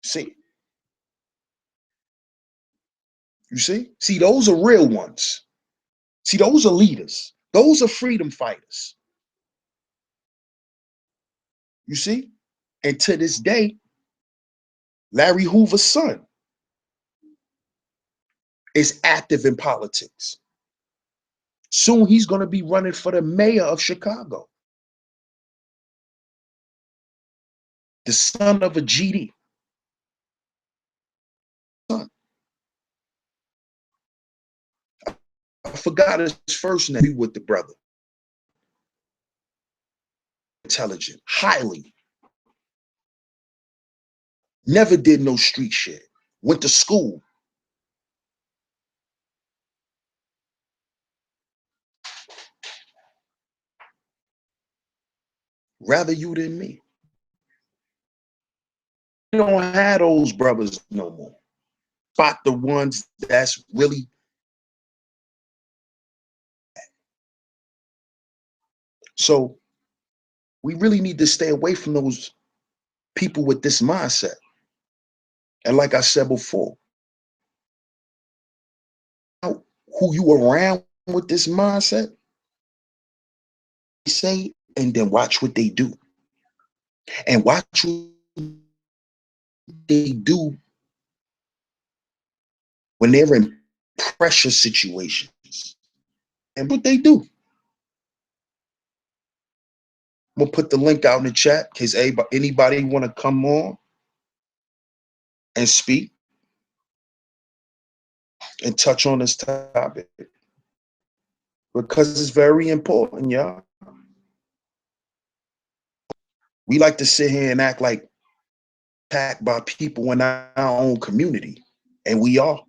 See? You see? See, those are real ones. See, those are leaders. Those are freedom fighters. You see? And to this day, Larry Hoover's son is active in politics. Soon he's going to be running for the mayor of Chicago. The son of a GD. Son. I forgot his first name with the brother. Intelligent, highly. Never did no street shit. Went to school. Rather you than me. You don't have those brothers no more. Spot the ones that's really. So we really need to stay away from those people with this mindset. And like I said before, who you around with this mindset, say and then watch what they do. And watch what they do when they're in pressure situations. And what they do. I'm gonna put the link out in the chat in case anybody want to come on and speak and touch on this topic because it's very important, y'all. We like to sit here and act like attacked by people in our own community, and we are.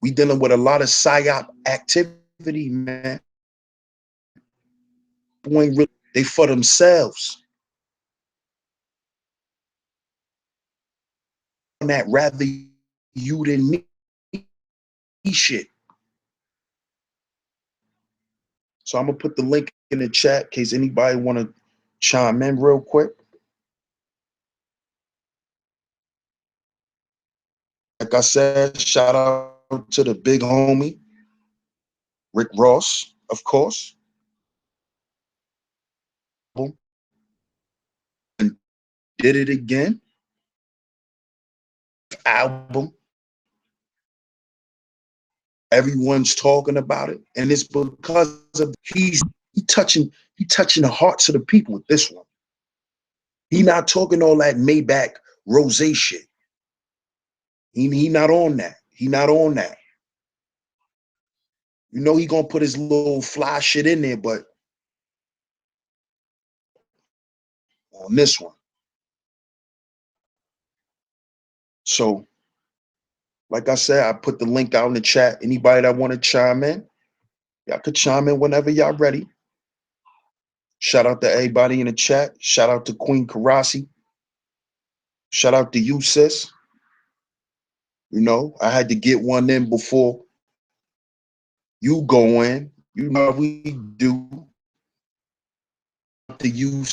We dealing with a lot of psyop activity, man. They for themselves. On that rather you than me shit. So I'm gonna put the link in the chat in case anybody want to chime in real quick. Like I said, shout out to the big homie, Rick Ross, of course. And did it again. Album. Everyone's talking about it, and it's because of he touching the hearts of the people with this one. He not talking all that Maybach rose shit. He not on that. He not on that. You know he gonna put his little fly shit in there, but on this one. So, like I said, I put the link out in the chat. Anybody that want to chime in, y'all could chime in whenever y'all ready. Shout out to everybody in the chat. Shout out to Queen Karasi. Shout out to you, sis. You know, I had to get one in before you go in. You know what we do. To you,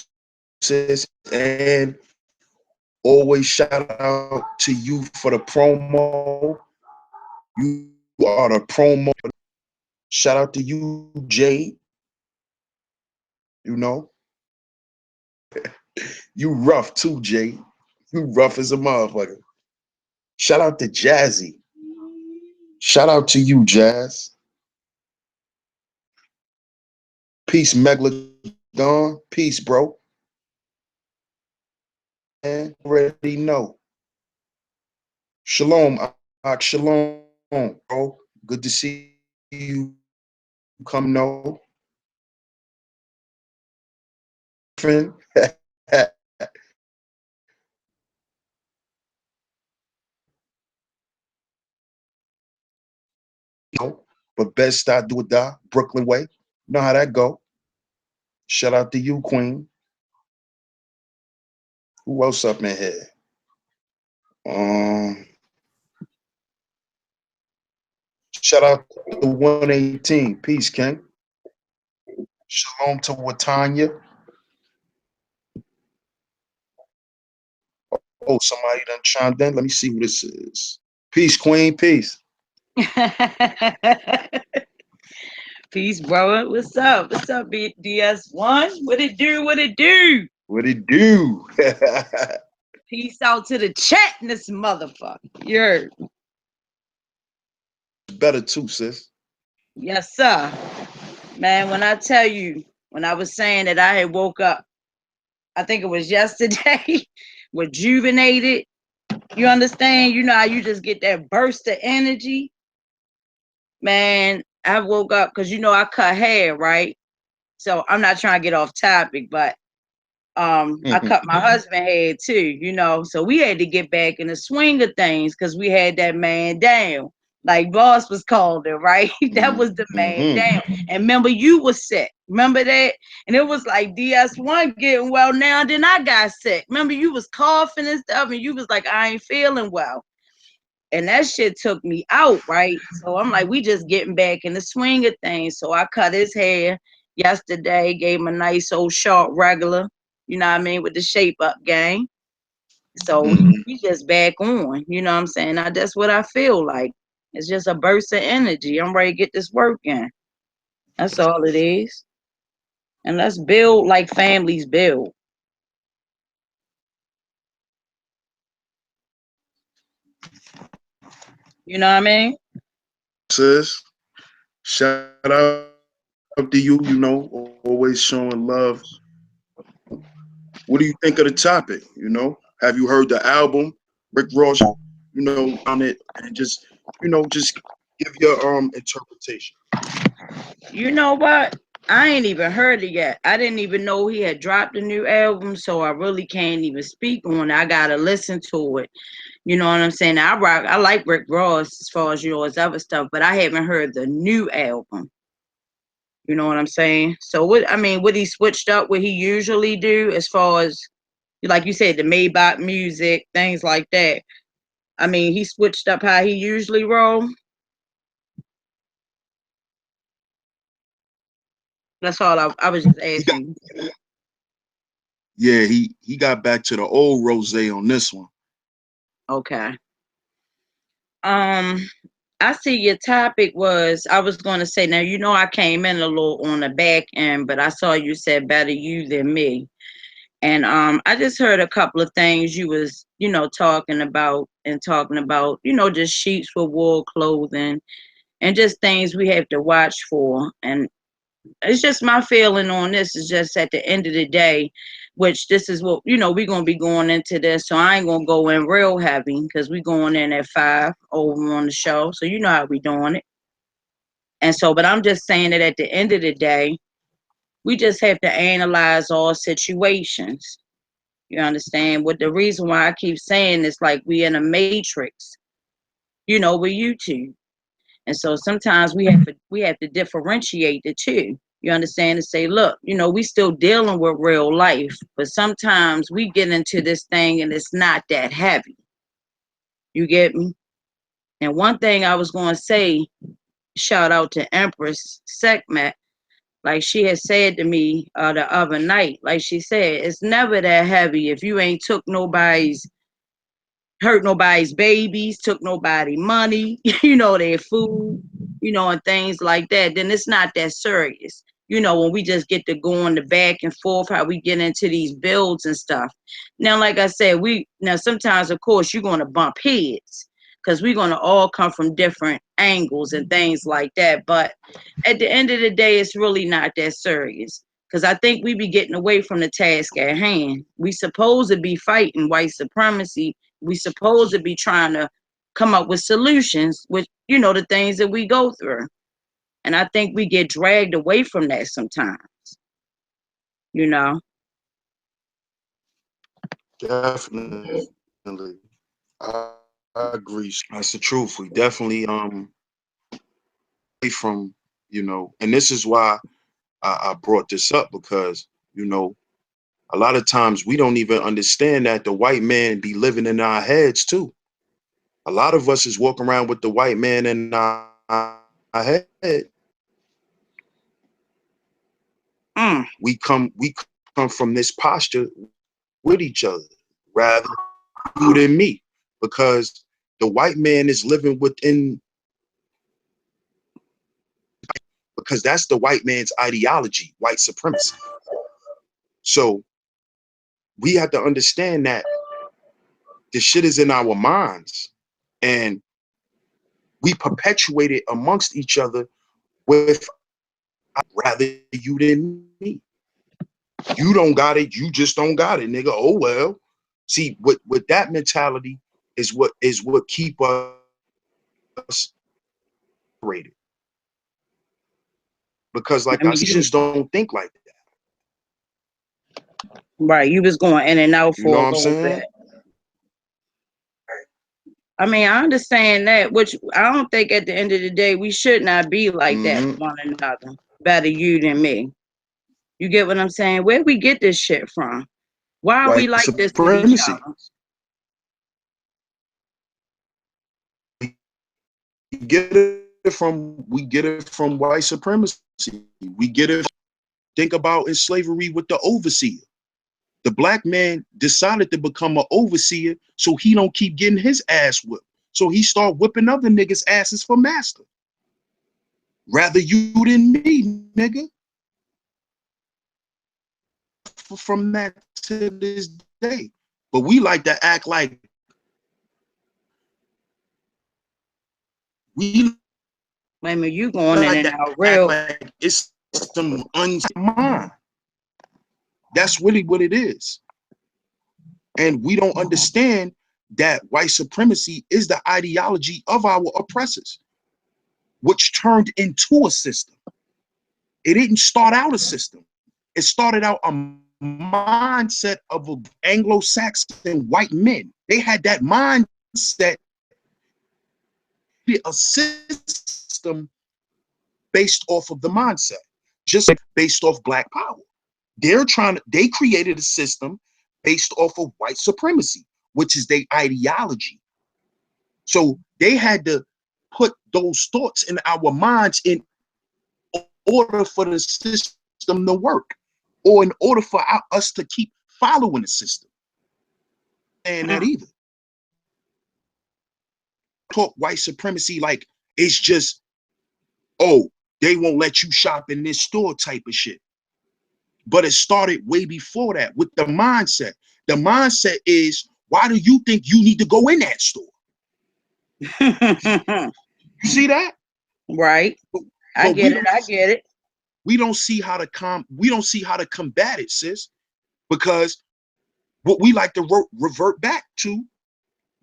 sis, and always shout out to you for the promo. You are the promo. Shout out to you, Jade. You know, you rough too, Jade. You rough as a motherfucker. Shout out to Jazzy. Shout out to you, Jazz. Peace, Megalodon. Peace, bro. And already know. Shalom, shalom, bro. Good to see you. Come know. Friend. But best start do or die, Brooklyn way. You know how that go. Shout out to you, Queen. Who else up in here? Shout out to 118. Peace, King. Shalom to Watanya. Oh, somebody done chimed in. Let me see who this is. Peace, Queen. Peace. Peace, brother. What's up? What's up, DS1? What it do? What it do? What it do? Peace out to the chat in this motherfucker. You heard? Better too, sis. Yes, sir. Man, when I tell you, when I was saying that I had woke up, I think it was yesterday, rejuvenated. You understand? You know how you just get that burst of energy? Man, I woke up because you know I cut hair, right? So I'm not trying to get off topic, but I cut my husband hair too, you know. So we had to get back in the swing of things because we had that man down. Like Boss was called it, right? That was the man down. And remember, you was sick. Remember that? And it was like DS1 getting well now, then I got sick. Remember, you was coughing and stuff, and you was like, I ain't feeling well. And that shit took me out, right? So I'm like, we just getting back in the swing of things. So I cut his hair yesterday, gave him a nice old short regular, you know what I mean, with the shape up gang. So we just back on, you know what I'm saying? Now that's what I feel like. It's just a burst of energy. I'm ready to get this work in. That's all it is. And let's build like families build. You know what I mean? Sis, shout out to you, always showing love. What do you think of the topic? Have you heard the album, Rick Ross, on it, and just give your interpretation. You know what? I ain't even heard it yet. I didn't even know he had dropped a new album, so I really can't even speak on it. I gotta listen to it. You know what I'm saying? I like Rick Ross as far as his other stuff, but I haven't heard the new album. You know what I'm saying? So what he switched up what he usually do as far as like you said, the Maybach music, things like that. I mean, he switched up how he usually roll. That's all I was just He got, asking. yeah, he got back to the old Rose on this one. Okay. Um, I see your topic was I was going to say now I came in a little on the back end, but I saw you said better you than me. And I just heard a couple of things you was, talking about just sheets for wool clothing and just things we have to watch for. And it's just my feeling on this is just at the end of the day, which this is what, we're going to be going into this. So I ain't going to go in real heavy because we going in at 5 over on the show. So you know how we doing it. And so, but I'm just saying that at the end of the day, we just have to analyze all situations. You understand? What the reason why I keep saying is like we in a matrix, with YouTube. And so sometimes we have to differentiate the two. You understand? And say, look, we still dealing with real life, but sometimes we get into this thing and it's not that heavy. You get me? And one thing I was going to say, shout out to Empress Sekhmet, like she had said to me the other night, like she said, it's never that heavy if you ain't hurt nobody's babies, took nobody money, their food, and things like that, then it's not that serious. When we just get to going the back and forth, how we get into these builds and stuff. Now, like I said, sometimes, of course, you're going to bump heads because we're going to all come from different angles and things like that. But at the end of the day, it's really not that serious because I think we be getting away from the task at hand. We supposed to be fighting white supremacy. We supposed to be trying to come up with solutions with, the things that we go through. And I think we get dragged away from that sometimes, you know. Definitely, I agree. That's the truth. We definitely from and this is why I brought this up because a lot of times we don't even understand that the white man be living in our heads too. A lot of us is walking around with the white man in our head. We come from this posture with each other, rather you than me, because the white man is living within, because that's the white man's ideology, white supremacy. So we have to understand that the shit is in our minds, and we perpetuate it amongst each other with I'd rather you than me. You don't got it, you just don't got it, nigga. Oh well. See, with that mentality is what keep us rated. Because like I I mean, just don't think like that. right, you was going in and out You know for a what I'm little saying? bit. I mean, I understand that, which I don't think at the end of the day we should not be like that with one another. Better you than me. You get what I'm saying? Where we get this shit from? Why are we White like this with each supremacy. other? We get it from white supremacy. We get it. Think about in slavery with the overseer. The black man decided to become an overseer so he don't keep getting his ass whipped. So he start whipping other niggas' asses for master. Rather you than me, nigga. suffer from that to this day. But we like to act like we Wait a minute, you going in like and to out act real. like it's some mind. That's really what it is. And we don't understand that white supremacy is the ideology of our oppressors, which turned into a system. It didn't start out a system. It started out a mindset of Anglo-Saxon white men. They had that mindset, a system based off of the mindset, just like based off Black power. They created a system based off of white supremacy, which is their ideology. So they had to put those thoughts in our minds in order for the system to work, or in order for us to keep following the system. And that either. Talk white supremacy like it's just, oh, they won't let you shop in this store type of shit. But it started way before that with the mindset. The mindset is, why do you think you need to go in that store? You see that? Right. I get it. We don't see how to combat it, sis, because what we like to revert back to,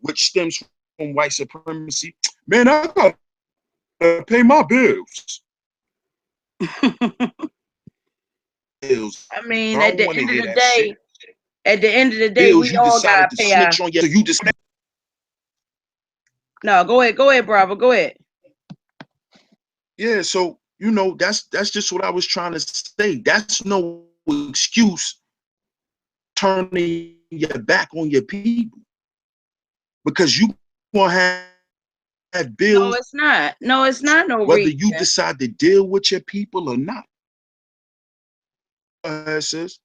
which stems from white supremacy, man, I gotta pay my bills. I mean, I at don't the want to end of hear the that day, shit. we Bills, you all gotta decided to pay our. snitch on your. So you just. No, go ahead, brother, go ahead. Yeah, so that's just what I was trying to say. That's no excuse turning your back on your people, because you gonna have bills. No, it's not. No, it's not no Whether reason. you decide to deal with your people or not. Sis.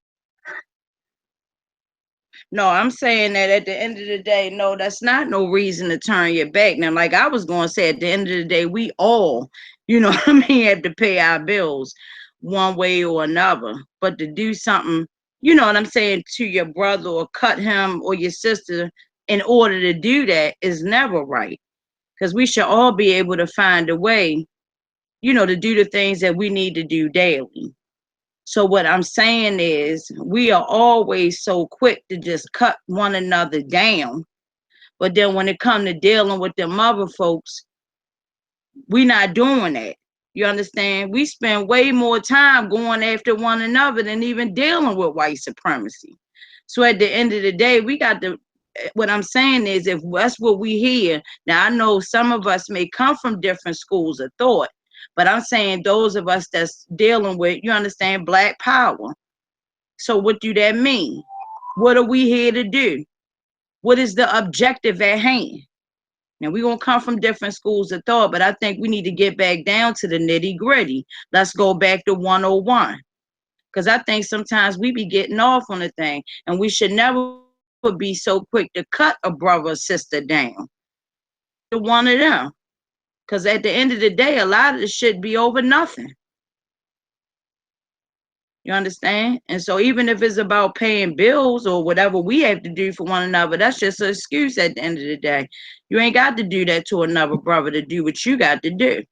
No, I'm saying that at the end of the day, no, that's not no reason to turn your back. Now, like I was going to say, at the end of the day, we all, what I mean, have to pay our bills one way or another. But to do something, what I'm saying, to your brother or cut him or your sister in order to do that is never right. Because we should all be able to find a way, to do the things that we need to do daily. So what I'm saying is we are always so quick to just cut one another down. But then when it comes to dealing with them other folks, we not doing that. You understand? We spend way more time going after one another than even dealing with white supremacy. So at the end of the day, we got to, what I'm saying is, if that's what we hear, now I know some of us may come from different schools of thought, but I'm saying those of us that's dealing with, you understand, Black power. So what do that mean? What are we here to do? What is the objective at hand? Now we're gonna come from different schools of thought, but I think we need to get back down to the nitty gritty. Let's go back to 101. Because I think sometimes we be getting off on a thing, and we should never be so quick to cut a brother or sister down to one of them. Because at the end of the day, a lot of this shit be over nothing. You understand? And so even if it's about paying bills or whatever we have to do for one another, that's just an excuse at the end of the day. You ain't got to do that to another brother to do what you got to do.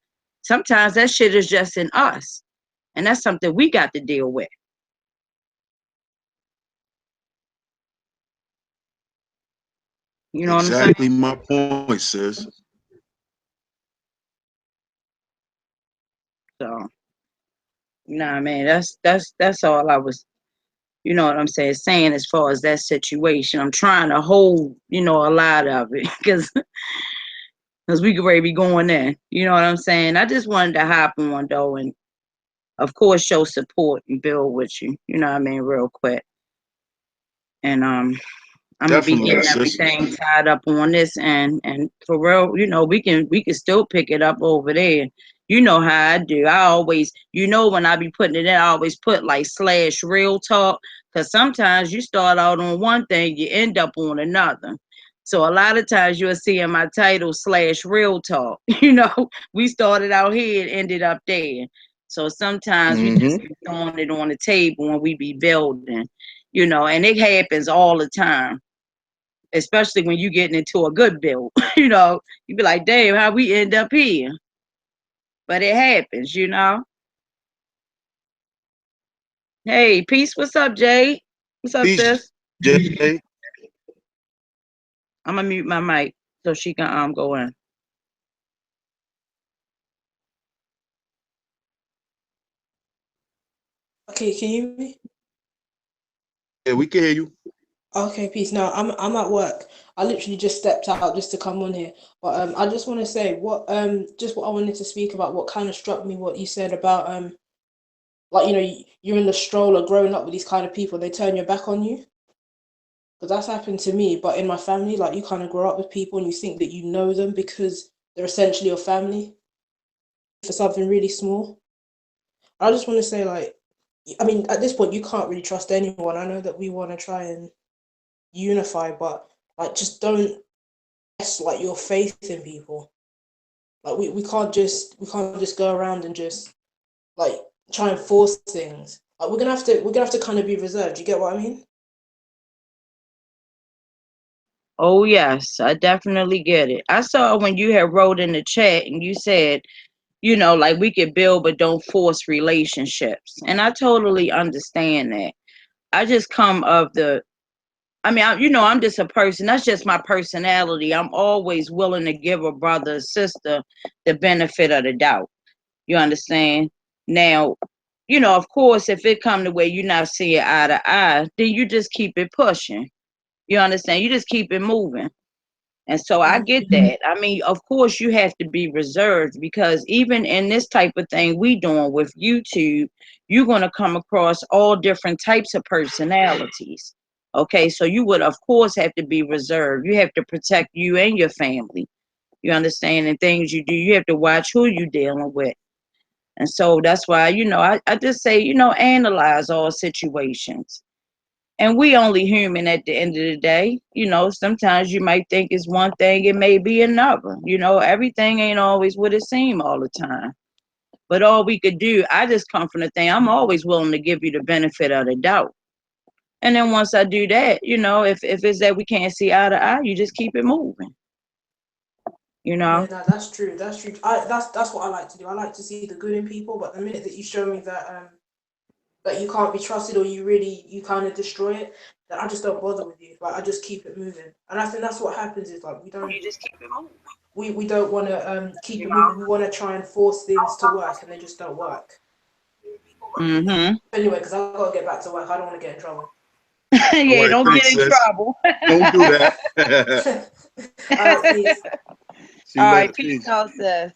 Sometimes that shit is just in us. And that's something we got to deal with. You know what I'm saying? Exactly my point, sis. So, nah, man, that's all I was, you know what I'm saying as far as that situation. I'm trying to hold, a lot of it because we could ready to be going in. You know what I'm saying? I just wanted to hop on though, and of course show support and build with you. You know what I mean, real quick. And I'm gonna be Definitely, getting sis. everything tied up on this, and for real, we can still pick it up over there. You know how I do. I always, when I be putting it in, I always put like /real talk, because sometimes you start out on one thing, you end up on another. So a lot of times you'll see in my title /real talk. We started out here and ended up there. So sometimes we just be throwing it on the table when we be building. you know, and it happens all the time, especially when you getting into a good build. You know, you be like, damn, how we end up here? But it happens, you know. Hey, peace. What's up, Jay? What's up, Peace, sis? Jay. I'm gonna mute my mic so she can go in. Okay, can you hear me? Yeah, we can hear you. Okay, peace. No, I'm at work. I literally just stepped out just to come on here. But I just want to say just what I wanted to speak about, what kind of struck me, what you said about like, you know, you're in the stroller growing up with these kind of people, they turn your back on you. Because that's happened to me, but in my family, like, you kind of grow up with people and you think that you know them because they're essentially your family for something really small. I just want to say, like, I mean, at this point, you can't really trust anyone. I know that we want to try and unify, but like, just don't test like your faith in people. Like, we can't just go around and just like try and force things. Like, we're gonna have to kind of be reserved. You get what I mean? Oh yes, I definitely get it. I saw when you had wrote in the chat and you said, you know, like we could build but don't force relationships. And I totally understand that. I just come of the I mean, you know, I'm just a person. That's just my personality. I'm always willing to give a brother or sister the benefit of the doubt. You understand? Now, you know, of course, if it come to where you're not seeing eye to eye, then you just keep it pushing. You understand? You just keep it moving. And so I get that. I mean, of course, you have to be reserved because even in this type of thing we doing with YouTube, you're going to come across all different types of personalities. Okay, so you would, of course, have to be reserved. You have to protect you and your family. You understand? And things you do, you have to watch who you're dealing with. And so that's why, you know, I just say, you know, analyze all situations. And we only human at the end of the day. You know, sometimes you might think it's one thing, it may be another. You know, everything ain't always what it seems all the time. But all we could do, I just come from the thing, I'm always willing to give you the benefit of the doubt. And then once I do that, you know, if it's that we can't see eye to eye, you just keep it moving. You know? Yeah, no, that's true. That's true. That's what I like to do. I like to see the good in people, but the minute that you show me that that you can't be trusted or you kind of destroy it, then I just don't bother with you. Like, I just keep it moving. And I think that's what happens is like You just keep it moving. we don't want to keep You it know? moving. We want to try and force things to work, and they just don't work. Mm-hmm. Anyway, because I've got to get back to work. I don't want to get in trouble. Yeah, All right, don't get in princess. trouble. Don't do that. All right, peace. See All you right, later. peace out, sis.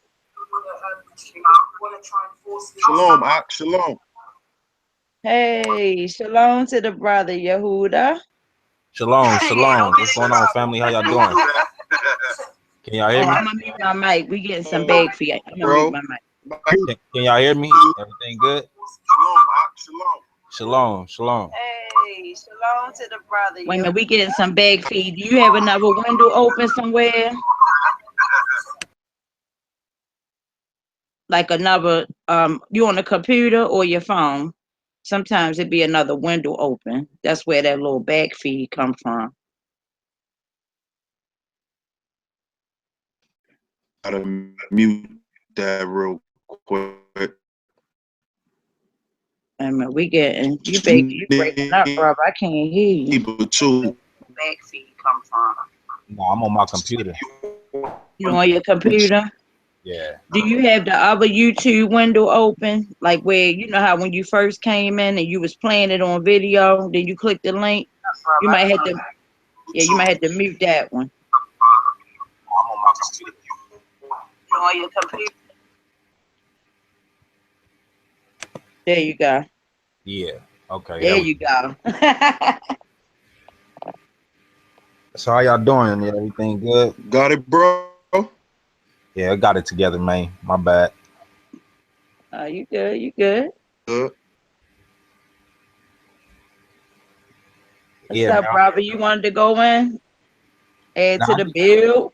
Shalom, Ak. Shalom. Hey, shalom to the brother Yehuda. Shalom, Yeah, shalom. don't get What's in going on, trouble. family? How y'all doing? Can y'all hear Oh, me? I'm gonna mute my mic. We getting some bag for you. I'm gonna Bro. mute my mic. Can y'all hear me? Everything good? Shalom, Ak. Shalom. Shalom, shalom. Hey, shalom to the brother. Wait a minute, we getting some bag feed. Do you have another window open somewhere? Like another, you on the computer or your phone? Sometimes it be another window open. That's where that little bag feed come from. Gotta mute that real quick. I mean, we getting you breaking up, bro. I can't hear you. People too. Bag feed come from. No, I'm on my computer. You on your computer? Yeah. Do you have the other YouTube window open? Like where you know how when you first came in and you was playing it on video, then you click the link. You might have to, yeah, you might have to mute that one. I'm on my computer. You on your computer? There you go. Yeah. Okay. There you go. So how y'all doing? Yeah, everything good? Got it, bro? Yeah, I got it together, man. My bad. You good? You good? Good. What's Yeah, up, brother? You wanted to go in? Add to man. the build?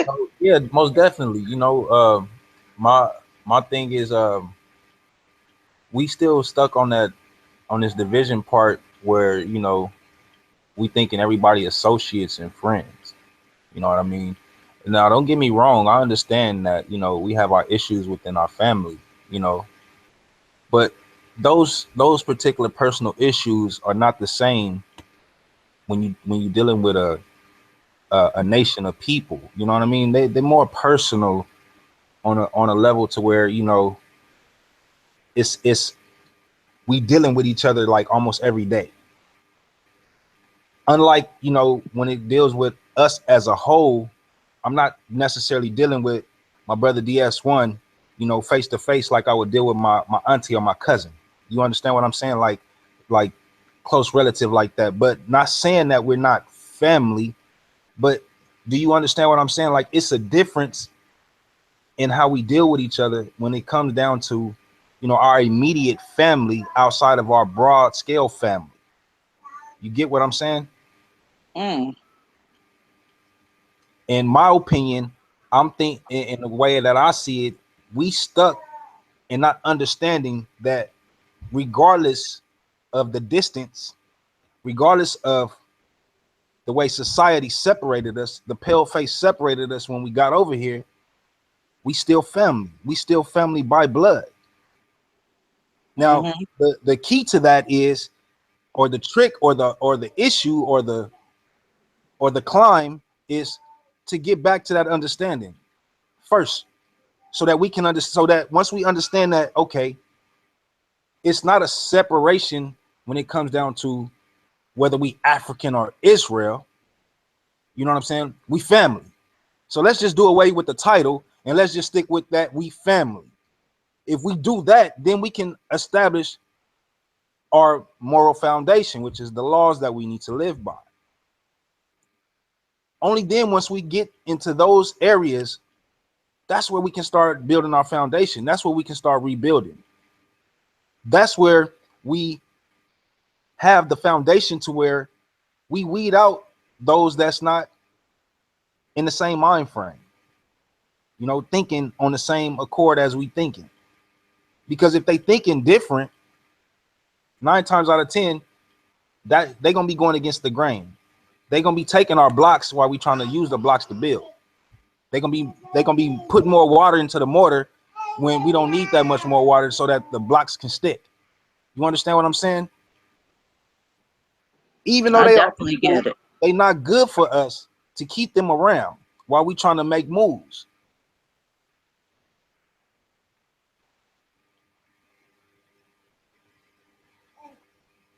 So, yeah, most definitely. You know, my thing is we still stuck on this division part where, you know, we thinking everybody associates and friends. You know what I mean? Now, don't get me wrong. I understand that, you know, we have our issues within our family, you know, but those particular personal issues are not the same when you're dealing with a nation of people. You know what I mean? They're more personal on a level to where, you know, it's we dealing with each other like almost every day. Unlike, you know, when it deals with us as a whole, I'm not necessarily dealing with my brother DS1, you know, face to face like I would deal with my auntie or my cousin. You understand what I'm saying? Like close relative like that. But not saying that we're not family, but do you understand what I'm saying? Like, it's a difference in how we deal with each other when it comes down to, you know, our immediate family outside of our broad scale family. You get what I'm saying? Mm. In my opinion, I'm thinking in the way that I see it, we stuck in not understanding that regardless of the distance, regardless of the way society separated us, the pale face separated us when we got over here, we still family. We still family by blood. Now, Mm-hmm. the key to that is, or the trick, or the issue, or the climb is to get back to that understanding first, so that we can understand. So that once we understand that, okay, it's not a separation when it comes down to whether we African or Israel. You know what I'm saying? We family. So let's just do away with the title and let's just stick with that we family. If we do that, then we can establish our moral foundation, which is the laws that we need to live by. Only then, once we get into those areas, that's where we can start building our foundation. That's where we can start rebuilding. That's where we have the foundation to where we weed out those that's not in the same mind frame, you know, thinking on the same accord as we thinking. Because if they thinking different, 9 times out of 10, that they're gonna be going against the grain. They're gonna be taking our blocks while we trying to use the blocks to build. They're gonna be putting more water into the mortar when we don't need that much more water so that the blocks can stick. You understand what I'm saying? Even though I they are definitely people, get it. they not good for us to keep them around while we trying to make moves.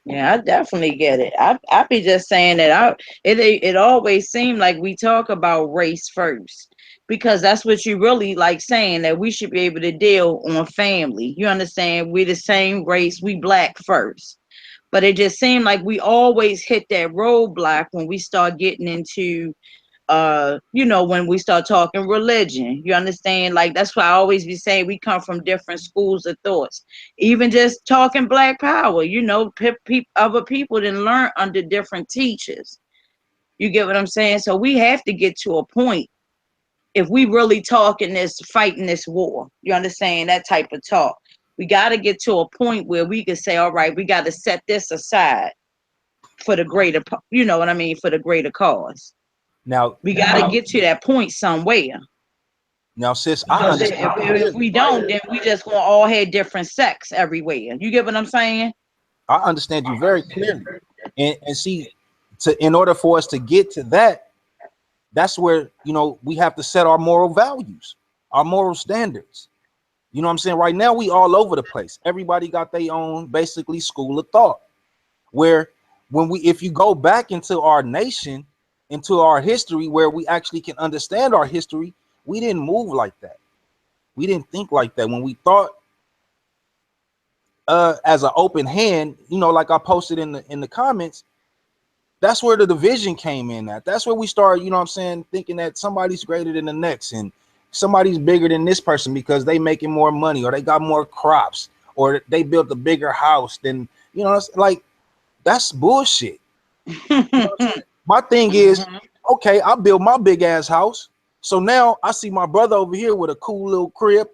Yeah, I definitely get it. I be just saying that it always seemed like we talk about race first, because that's what you really like saying, that we should be able to deal on family. You understand? We the same race, we black first. But it just seemed like we always hit that roadblock when we start getting into you know, when we start talking religion. You understand? Like, that's why I always be saying we come from different schools of thoughts. Even just talking black power, you know, other people didn't learn under different teachers. You get what I'm saying? So we have to get to a point, if we really talking this, fighting this war, you understand, that type of talk, we got to get to a point where we can say, all right, we got to set this aside for the greater, you know what I mean, for the greater cause. Now, We got to get to that point somewhere. now, sis, I Because understand you if clearly. we don't, then we just gonna all have different sex everywhere. You get what I'm saying? I understand you very clearly. And see, in order for us to get to that, that's where, you know, we have to set our moral values, our moral standards. You know what I'm saying? Right now, we all over the place. Everybody got their own basically school of thought. Where if you go back into our nation, into our history, where we actually can understand our history, we didn't move like that. We didn't think like that. When we thought as an open hand, you know, like I posted in the comments, that's where the division came in at. That's where we started, you know what I'm saying, thinking that somebody's greater than the next and somebody's bigger than this person because they making more money or they got more crops or they built a bigger house than, you know, it's like, that's bullshit. You know what I'm saying? My thing is, okay, I built my big ass house. So now I see my brother over here with a cool little crib.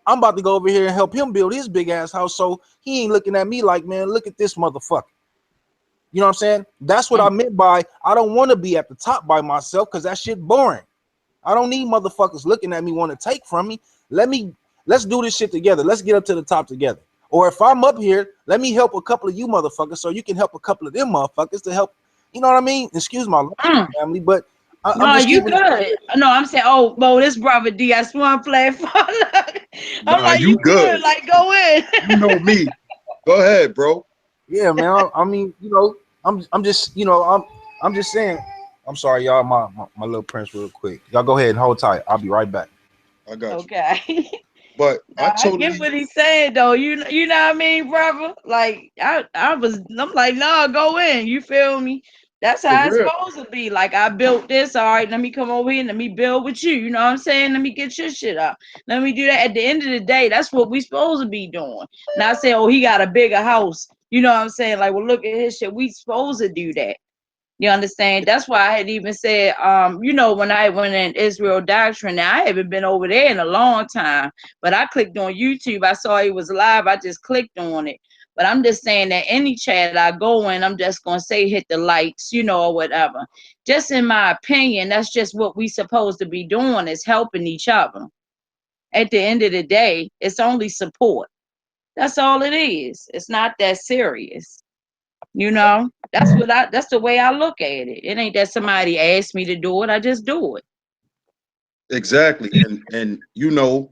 I'm about to go over here and help him build his big ass house. So he ain't looking at me like, man, look at this motherfucker. You know what I'm saying? That's what I meant by I don't want to be at the top by myself, because that shit boring. I don't need motherfuckers looking at me want to take from me. Let's do this shit together. Let's get up to the top together. Or if I'm up here, let me help a couple of you motherfuckers so you can help a couple of them motherfuckers to help. You know what I mean? Excuse my family, but No, I'm just you keeping good. it. No, I'm saying, oh, Bo, this brother D, I swan play for. I'm Nah, like, you you good. good? Like, go in. You know me. Go ahead, bro. Yeah, man. I mean, you know, I'm just, you know, I'm just saying. I'm sorry, y'all. My little prince, real quick. Y'all go ahead and hold tight. I'll be right back. I got you. Okay. But No, I I get what he's saying though. You know what I mean, brother? Like I'm like, no, go in. You feel me? That's for how it's real. supposed to be. Like, I built this, all right, let me come over here and let me build with you. You know what I'm saying? Let me get your shit up. Let me do that. At the end of the day, that's what we supposed to be doing. Not say, oh, he got a bigger house. You know what I'm saying? Like, well, look at his shit. We supposed to do that. You understand? That's why I had even said, you know, when I went in Israel Doctrine, now I haven't been over there in a long time, but I clicked on YouTube. I saw it was live. I just clicked on it. But I'm just saying that any chat I go in, I'm just going to say hit the likes, you know, or whatever. Just in my opinion, that's just what we supposed to be doing, is helping each other. At the end of the day, it's only support. That's all it is. It's not that serious. You know, that's the way I look at it. It ain't that somebody asked me to do it. I just do it. Exactly. And you know,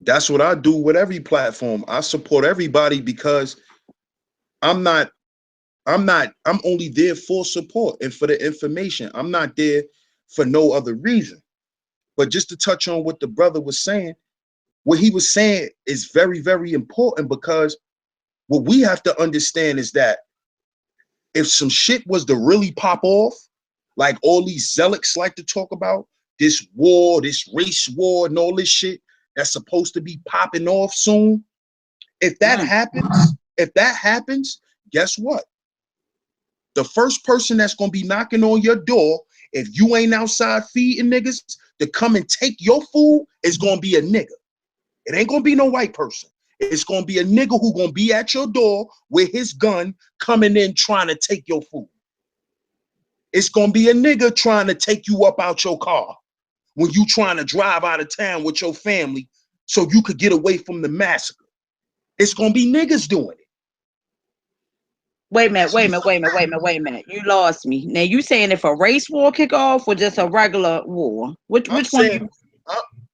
that's what I do with every platform. I support everybody because I'm not I'm only there for support and for the information. I'm not there for no other reason. But just to touch on what the brother was saying, what he was saying is very, very important, because what we have to understand is that if some shit was to really pop off, like all these zealots like to talk about, this war, this race war, and all this shit that's supposed to be popping off soon. If that happens, guess what? The first person that's gonna be knocking on your door, if you ain't outside feeding niggas to come and take your food, is gonna be a nigga. It ain't gonna be no white person. It's gonna be a nigga who gonna be at your door with his gun coming in trying to take your food. It's gonna be a nigga trying to take you up out your car when you trying to drive out of town with your family so you could get away from the massacre. It's gonna be niggas doing it. Wait a minute. You lost me. Now you saying if a race war kick off or just a regular war? Which one you?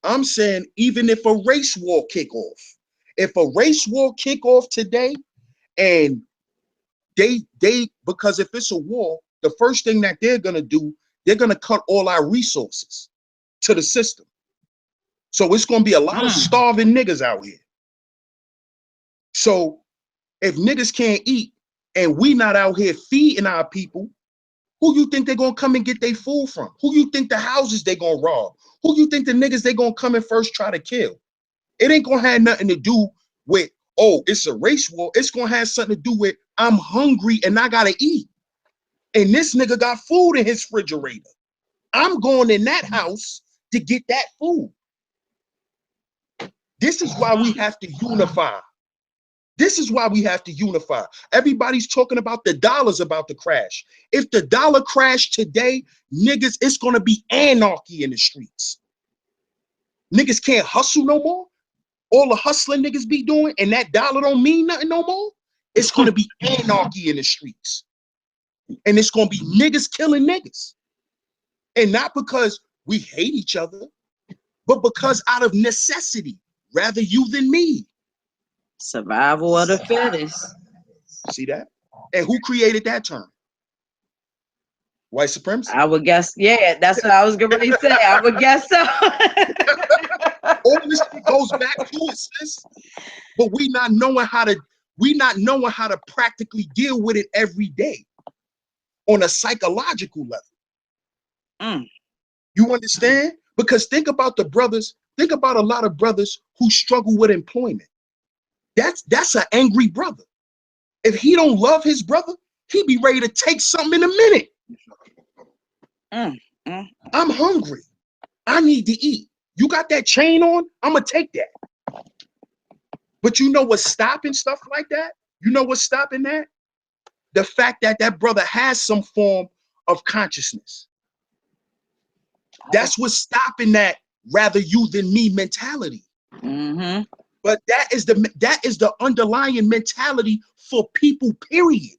I'm saying even if a race war kick off, if a race war kick off today, and they because if it's a war, the first thing that they're gonna do, they're gonna cut all our resources to the system. So it's gonna be a lot of starving niggas out here. So if niggas can't eat and we not out here feeding our people, who you think they're gonna come and get their food from? Who you think the houses they gonna rob? Who you think the niggas they gonna come and first try to kill? It ain't gonna have nothing to do with, oh, it's a race war. It's gonna have something to do with, I'm hungry and I gotta eat. And this nigga got food in his refrigerator. I'm going in that house to get that food. This is why we have to unify. This is why we have to unify. Everybody's talking about the dollar's about to crash. If the dollar crashed today, niggas, it's gonna be anarchy in the streets. Niggas can't hustle no more. All the hustling niggas be doing, and that dollar don't mean nothing no more. It's gonna be anarchy in the streets. And it's gonna be niggas killing niggas. And not because we hate each other, but because out of necessity, rather you than me. Survival of the fittest. See that? And who created that term? White supremacy. I would guess, yeah, that's what I was going to say. I would guess so. All this shit goes back to it, sis. But we not knowing how to practically deal with it every day on a psychological level. You understand? Because think about a lot of brothers who struggle with employment. That's an angry brother. If he don't love his brother, he be ready to take something in a minute. I'm hungry. I need to eat. You got that chain on? I'm gonna take that. But you know what's stopping stuff like that? You know what's stopping that? the fact that that brother has some form of consciousness. That's what's stopping that rather you than me mentality. Mm-hmm. But that is the underlying mentality for people, period.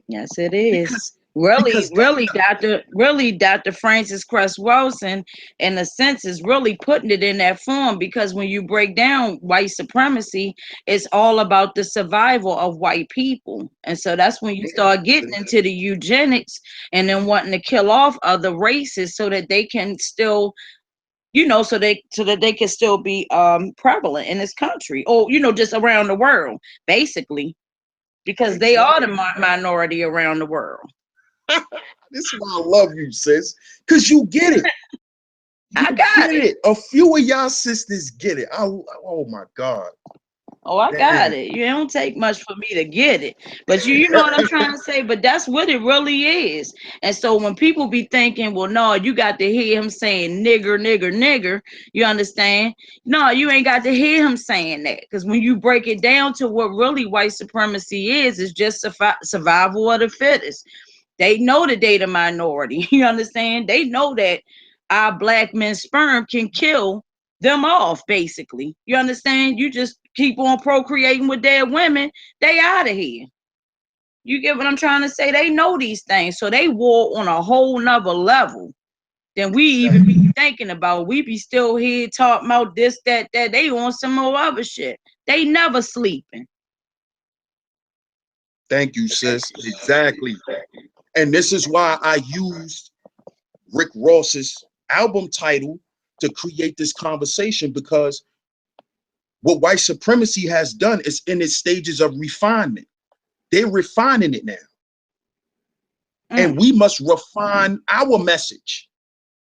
Yes, it is. Because Dr. Francis Cress Wilson, in a sense, is really putting it in that form, because when you break down white supremacy, it's all about the survival of white people. And so that's when you start getting into the eugenics and then wanting to kill off other races so that they can still, you know, so that they can still be prevalent in this country, or, you know, just around the world, basically, because they are the minority around the world. This is why I love you, sis, because you get it. I got it. A few of y'all sisters get it. Oh my God. Oh, I got it. You don't take much for me to get it. But you know what I'm trying to say? But that's what it really is. And so when people be thinking, well, no, you got to hear him saying nigger, nigger, nigger, you understand? No, you ain't got to hear him saying that. Because when you break it down to what really white supremacy is just survival of the fittest. They know that they the minority. You understand? They know that our black men's sperm can kill them off, basically. You understand? You just keep on procreating with dead women, they out of here. You get what I'm trying to say? They know these things, so they war on a whole nother level than we even be thinking about. We be still here talking about this, that. They on some more other shit. They never sleeping. Thank you, sis. Exactly. And this is why I used Rick Ross's album title to create this conversation, because what white supremacy has done is in its stages of refinement. They're refining it now. And we must refine our message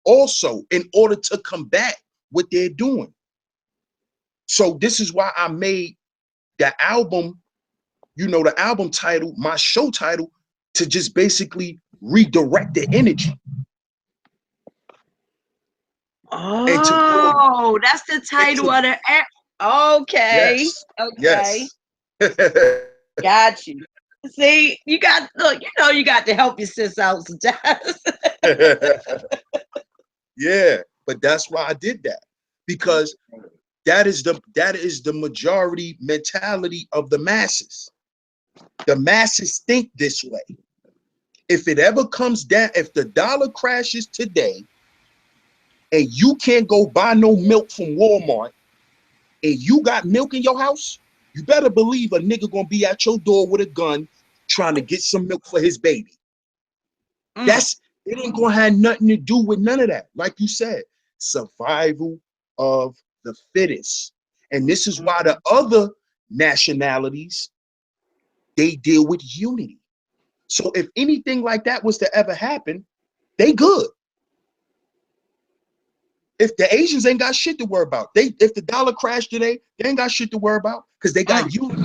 also in order to combat what they're doing. So this is why I made the album, you know, the album title, my show title, to just basically redirect the energy. Oh, that's the title of the app. Okay. Yes. Okay. Yes. Got you. See, you got, look, you know, you got to help your sis out sometimes. Yeah, but that's why I did that, because that is the majority mentality of the masses. The masses think this way. If it ever comes down, if the dollar crashes today and you can't go buy no milk from Walmart and you got milk in your house, you better believe a nigga gonna be at your door with a gun trying to get some milk for his baby. It ain't gonna have nothing to do with none of that. Like you said, survival of the fittest. And this is why the other nationalities, they deal with unity. So if anything like that was to ever happen, they good. If the Asians ain't got shit to worry about, if the dollar crashed today, they ain't got shit to worry about, because they got unity.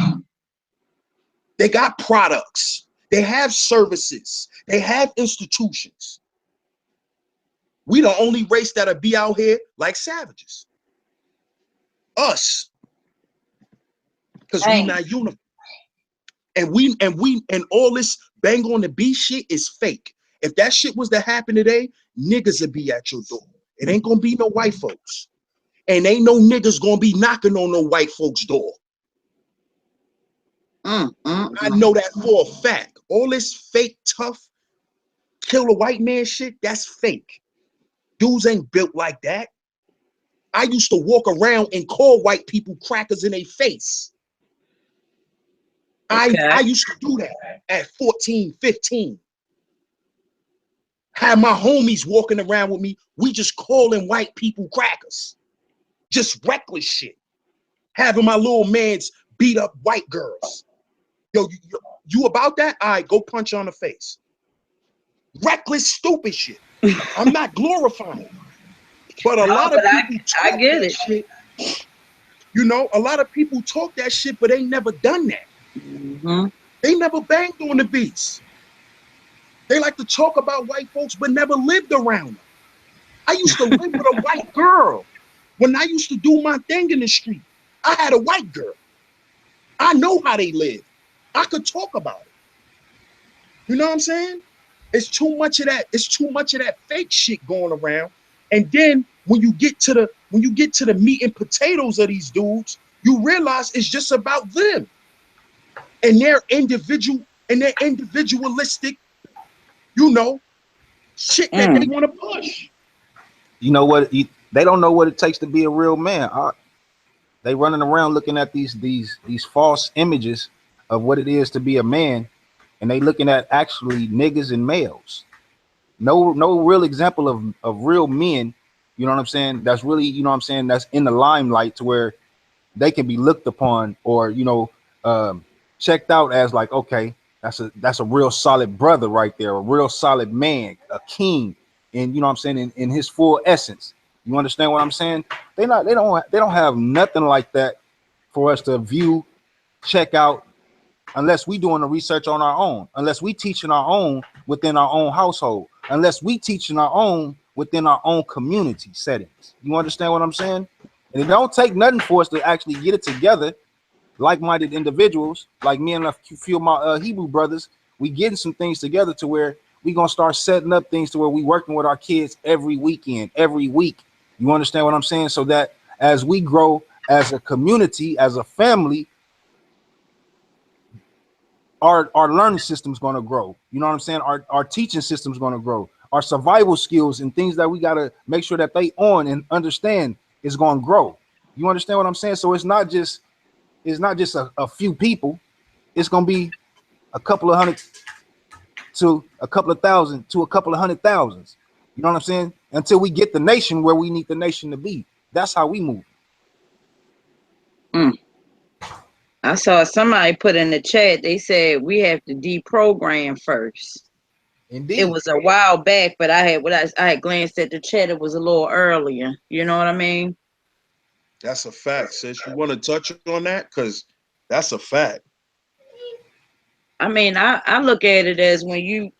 They got products. They have services. They have institutions. We the only race that'll be out here like savages. Us. Because we not unified. And all this bang on the beat shit is fake. If that shit was to happen today, niggas would be at your door. It ain't gonna be no white folks. And ain't no niggas gonna be knocking on no white folks' door. I know that for a fact. All this fake tough kill a white man shit, that's fake. Dudes ain't built like that. I used to walk around and call white people crackers in their face. I used to do that at 14, 15. Had my homies walking around with me, we just calling white people crackers. Just reckless shit. Having my little mans beat up white girls. Yo, you about that? All right, go punch her on the face. Reckless, stupid shit. I'm not glorifying. But a lot of people talk that shit. You know, a lot of people talk that shit, but they never done that. They never banged on the beats. They like to talk about white folks, but never lived around them. I used to live with a white girl. When I used to do my thing in the street, I had a white girl. I know how they live. I could talk about it. You know what I'm saying? It's too much of that. It's too much of that fake shit going around. And then when you get to the meat and potatoes of these dudes, you realize it's just about them and their individualistic, you know, shit that they want to push. You know what? They don't know what it takes to be a real man. They running around looking at these false images of what it is to be a man, and they looking at actually niggas and males. No real example of real men. You know what I'm saying? That's really, you know what I'm saying, that's in the limelight to where they can be looked upon, or checked out as like, okay, that's a real solid brother right there, a real solid man, a king, and you know what I'm saying, in his full essence. You understand what I'm saying? They don't have nothing like that for us to view, check out, unless we doing the research on our own, unless we teaching our own within our own household, unless we teaching our own within our own community settings. You understand what I'm saying? And it don't take nothing for us to actually get it together, like-minded individuals, like me and a few of my Hebrew brothers. We getting some things together to where we gonna start setting up things to where we working with our kids every weekend, every week. You understand what I'm saying? So that as we grow as a community, as a family, our learning system is going to grow. You know what I'm saying? Our teaching system is going to grow. Our survival skills and things that we got to make sure that they on and understand is going to grow. You understand what I'm saying? So it's not just a few people. It's going to be a couple of hundred to a couple of thousand to a couple of hundred thousands. You know what I'm saying? Until we get the nation where we need the nation to be. That's how we move. I saw somebody put in the chat, they said we have to deprogram first. Indeed. It was a while back, but I had glanced at the chat, it was a little earlier. You know what I mean? That's a fact, sis. You want to touch on that? Because that's a fact. I mean, I look at it as when you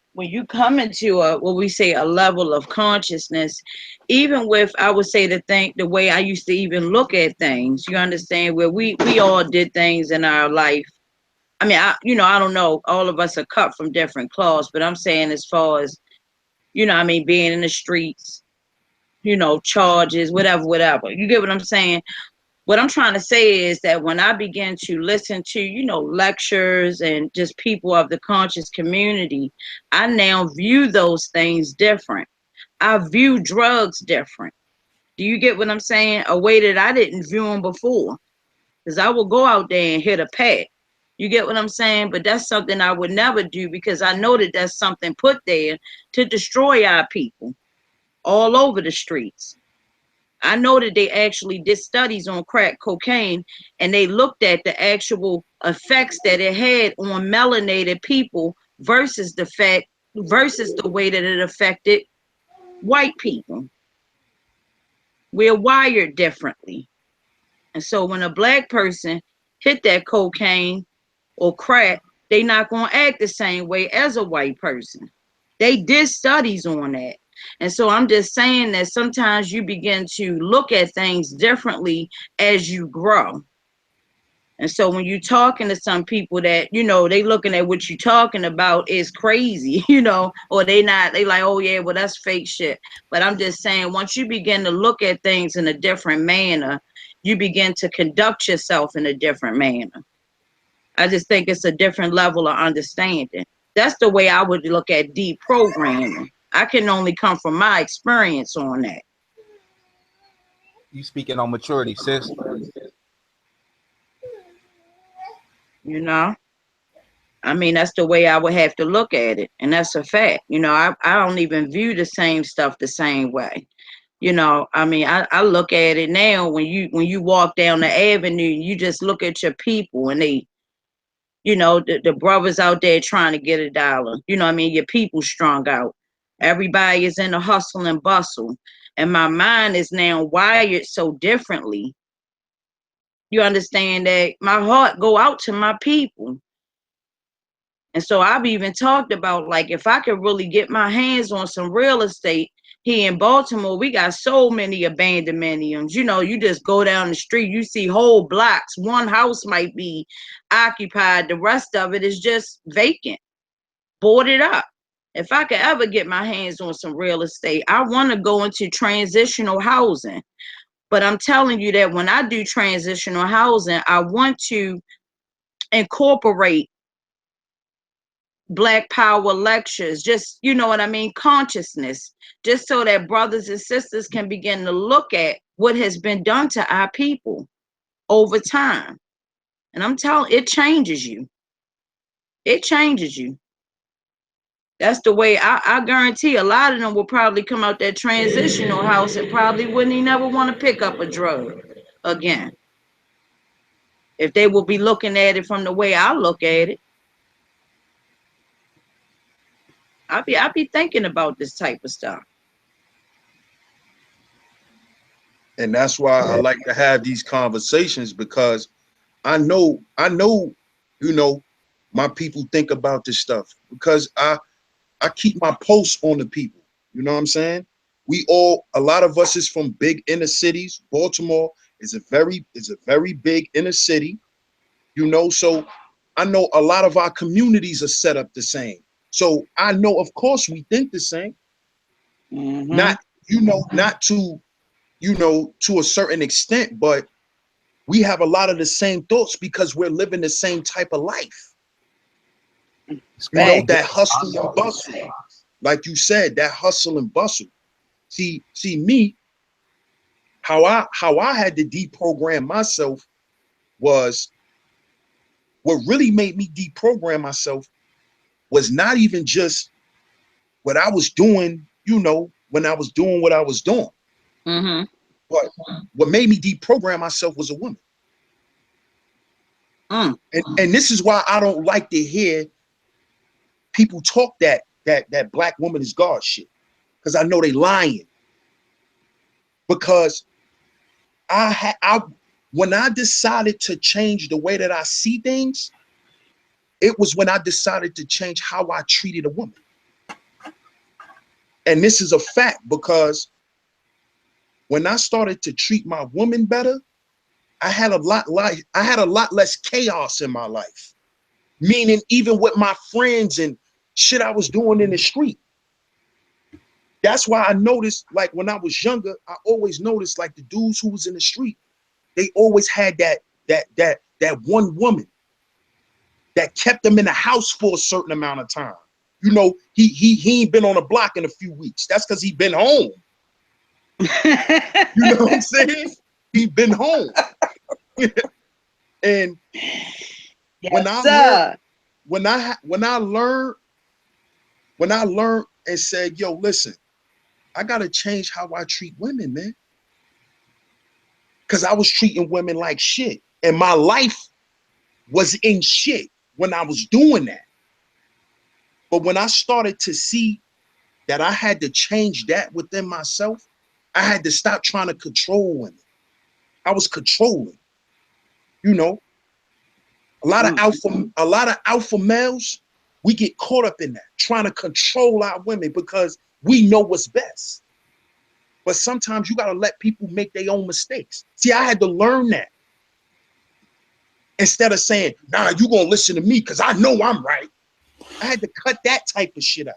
come into what we say a level of consciousness, even with, I would say, the way I used to even look at things, you understand, where we all did things in our life. I mean, I don't know, all of us are cut from different cloths, but I'm saying as far as, being in the streets, charges, whatever. You get what I'm saying? What I'm trying to say is that when I begin to listen to, lectures and just people of the conscious community, I now view those things different. I view drugs different. Do you get what I'm saying? A way that I didn't view them before. Because I will go out there and hit a pack. You get what I'm saying? But that's something I would never do, because I know that that's something put there to destroy our people all over the streets. I know that they actually did studies on crack cocaine, and they looked at the actual effects that it had on melanated people versus the way that it affected white people. We're wired differently. And so when a black person hit that cocaine or crack, they not going to act the same way as a white person. They did studies on that. And so I'm just saying that sometimes you begin to look at things differently as you grow. And so when you're talking to some people that, they looking at what you're talking about is crazy, or they like, oh yeah, well, that's fake shit. But I'm just saying, once you begin to look at things in a different manner, you begin to conduct yourself in a different manner. I just think it's a different level of understanding. That's the way I would look at deprogramming. I can only come from my experience on that. You speaking on maturity, sis. I mean, that's the way I would have to look at it. And that's a fact. I don't even view the same stuff the same way. I mean, I look at it now when you walk down the avenue, you just look at your people and they, the brothers out there trying to get $1. Your people strung out. Everybody is in a hustle and bustle. And my mind is now wired so differently. You understand that my heart go out to my people. And so I've even talked about, like, if I could really get my hands on some real estate here in Baltimore, we got so many abandonments. You just go down the street, you see whole blocks. One house might be occupied. The rest of it is just vacant. board it up. If I could ever get my hands on some real estate, I want to go into transitional housing. But I'm telling you that when I do transitional housing, I want to incorporate Black Power lectures, just, you know what I mean, consciousness, just so that brothers and sisters can begin to look at what has been done to our people over time. And I'm telling, it changes you. It changes you. That's the way. I guarantee a lot of them will probably come out that transitional house and probably wouldn't even never want to pick up a drug again. If they will be looking at it from the way I look at it. I be thinking about this type of stuff. And that's why I like to have these conversations, because I know, you know, my people think about this stuff, because I keep my posts on the people. You know what I'm saying? A lot of us is from big inner cities. Baltimore is a very big inner city, you know, so I know a lot of our communities are set up the same. So I know, of course, we think the same. Not, not to, to a certain extent, but we have a lot of the same thoughts because we're living the same type of life. You know, that hustle and bustle. Like you said, that hustle and bustle. See me, how I had to deprogram myself was, what really made me deprogram myself was not even just what I was doing, you know, when I was doing what I was doing. But what made me deprogram myself was a woman. And this is why I don't like to hear people talk that black woman is God shit, because I know they lying. Because when I decided to change the way that I see things, it was when I decided to change how I treated a woman. And this is a fact, because when I started to treat my woman better, I had a lot less chaos in my life. Meaning, even with my friends and shit I was doing in the street. That's why I noticed, like when I was younger, I always noticed, like, the dudes who was in the street, they always had that one woman that kept them in the house for a certain amount of time. You know, he ain't been on the block in a few weeks. That's because he been home. You know what I'm saying? He been home. And yes, when I learned and said, yo, listen, I gotta change how I treat women, man. Because I was treating women like shit. And my life was in shit when I was doing that. But when I started to see that I had to change that within myself, I had to stop trying to control women. I was controlling, you know. A lot of alpha males, we get caught up in that, trying to control our women because we know what's best. But sometimes you got to let people make their own mistakes. See, I had to learn that. Instead of saying, nah, you gonna listen to me because I know I'm right. I had to cut that type of shit out.